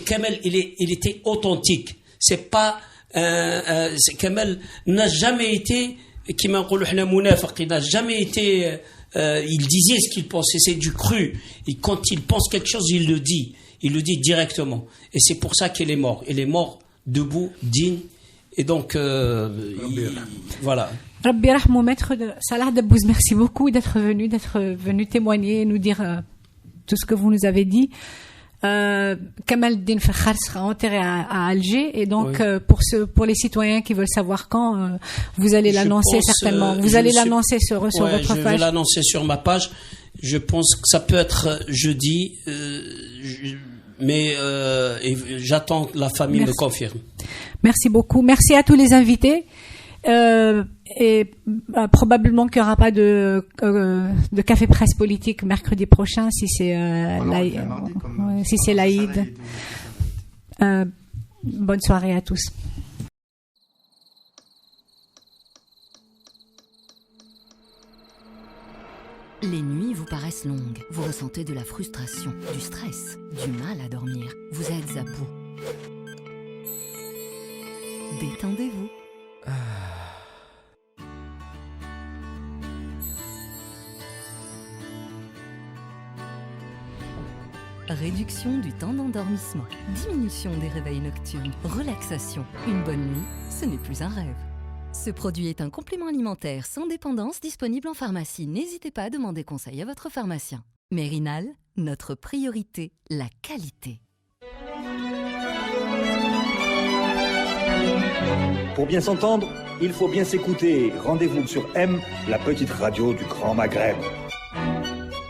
Kamel, il était authentique. C'est pas Kamel n'a jamais été il n'a jamais été il disait ce qu'il pensait, c'est du cru. Et quand il pense quelque chose, il le dit directement. Et c'est pour ça qu'il est mort. Il est mort debout, digne. Et donc, voilà. Rabbi Rahmou, maître Salah Dabbouz, merci beaucoup d'être venu témoigner et nous dire tout ce que vous nous avez dit. Kamel Din Frère sera enterré à Alger, et donc pour les citoyens qui veulent savoir quand, vous allez l'annoncer certainement. Vous allez l'annoncer sur votre page. Je vais l'annoncer sur ma page. Je pense que ça peut être jeudi, mais j'attends que la famille me confirme. Merci beaucoup. Merci à tous les invités. Et probablement qu'il n'y aura pas de café presse politique mercredi prochain si c'est l'Aïd. Bonne soirée à tous. Les nuits vous paraissent longues, vous ressentez de la frustration, du stress, du mal à dormir, vous êtes à bout. Détendez-vous. Réduction du temps d'endormissement, diminution des réveils nocturnes, relaxation. Une bonne nuit, ce n'est plus un rêve. Ce produit est un complément alimentaire sans dépendance disponible en pharmacie. N'hésitez pas à demander conseil à votre pharmacien. Mérinal, notre priorité, la qualité. Pour bien s'entendre, il faut bien s'écouter. Rendez-vous sur M, la petite radio du Grand Maghreb.